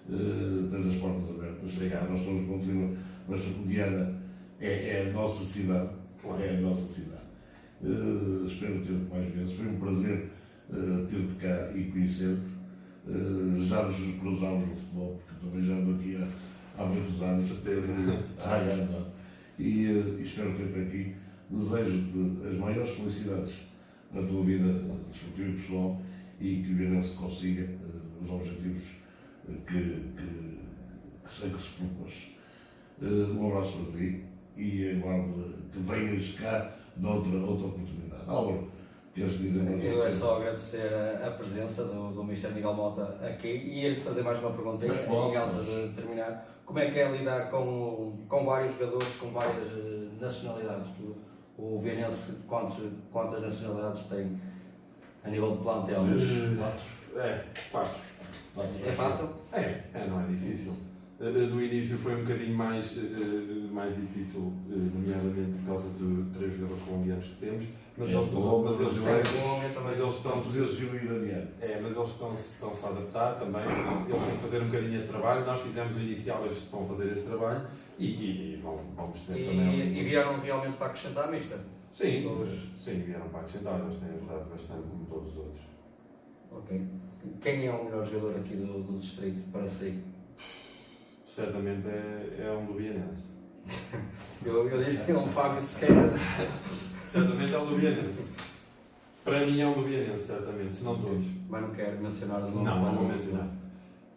tens as portas abertas. Obrigado. Nós estamos contigo, mas Viana é a nossa cidade. Claro. É a nossa cidade. Espero ter-te mais vezes. Foi um prazer ter-te cá e conhecer-te. Já nos cruzámos no futebol, porque também já ando aqui há muitos anos. Certeza. E espero ter-te aqui. Desejo-te as maiores felicidades na tua vida desportiva e pessoal e que o Vianense consiga os objetivos que sei que se propôs. Um abraço para ti e aguardo que venhas cá noutra oportunidade. Álvaro, queres dizer mais Eu uma é coisa? só agradecer a presença do Mr. Miguel Mota aqui e ele fazer mais uma pergunta Mas posso, antes de terminar. Como é que é lidar com vários jogadores com várias nacionalidades? O Vianense, quantas nacionalidades tem a nível de plantel? Quatro. É fácil? Não é difícil. No início foi um bocadinho mais difícil, nomeadamente por causa de 3 jogadores colombianos que temos, mas eles estão-se a adaptar também, eles têm que fazer um bocadinho esse trabalho, nós fizemos o inicial, eles estão a fazer esse trabalho e vão perceber também. E vieram realmente para acrescentar a mista? Sim, vieram para acrescentar, eles têm ajudado bastante como todos os outros. Ok. Quem é o melhor jogador aqui do distrito para si? Certamente é um do Vianense. Eu diria um Fábio Sequeira. Certamente é um do Vianense. Para mim é um do Vianense, certamente, se não todos. Mas não quero mencionar o nome. Não vou mencionar.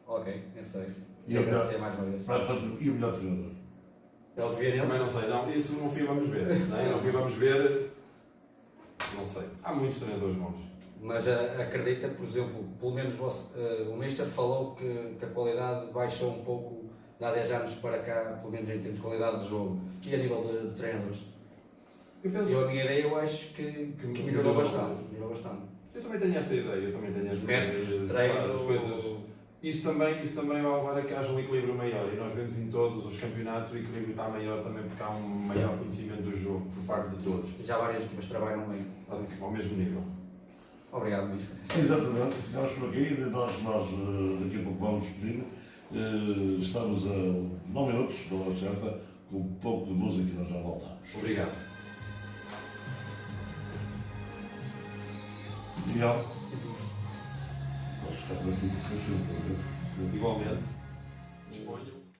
Ok, é só isso. E E agradecer mais uma vez. E o melhor treinador? É o de Vianense? Também não sei, não, isso no fim vamos ver. No fim vamos ver, não sei. Há muitos treinadores bons. Mas acredita, por exemplo, pelo menos o Mister falou que a qualidade baixou um pouco de há 10 anos para cá, pelo menos em termos de qualidade de jogo e a nível de treinadores. Eu A minha ideia, eu acho que melhorou bastante. Eu também tenho essa ideia, Os métodos, treino, as coisas. Isso também vai levar a que haja um equilíbrio maior e nós vemos em todos os campeonatos o equilíbrio está maior também porque há um maior conhecimento do jogo por parte de todos, Já várias equipas trabalham bem. ao mesmo nível. Obrigado, Mister. Sim, exatamente. Ficamos por aqui. Nós daqui a pouco vamos pedir. Estamos a 9 minutos da hora certa, com um pouco de música e nós já voltamos. Obrigado. Miguel, posso ficar por aqui, porque foi um prazer. Igualmente. Disponho.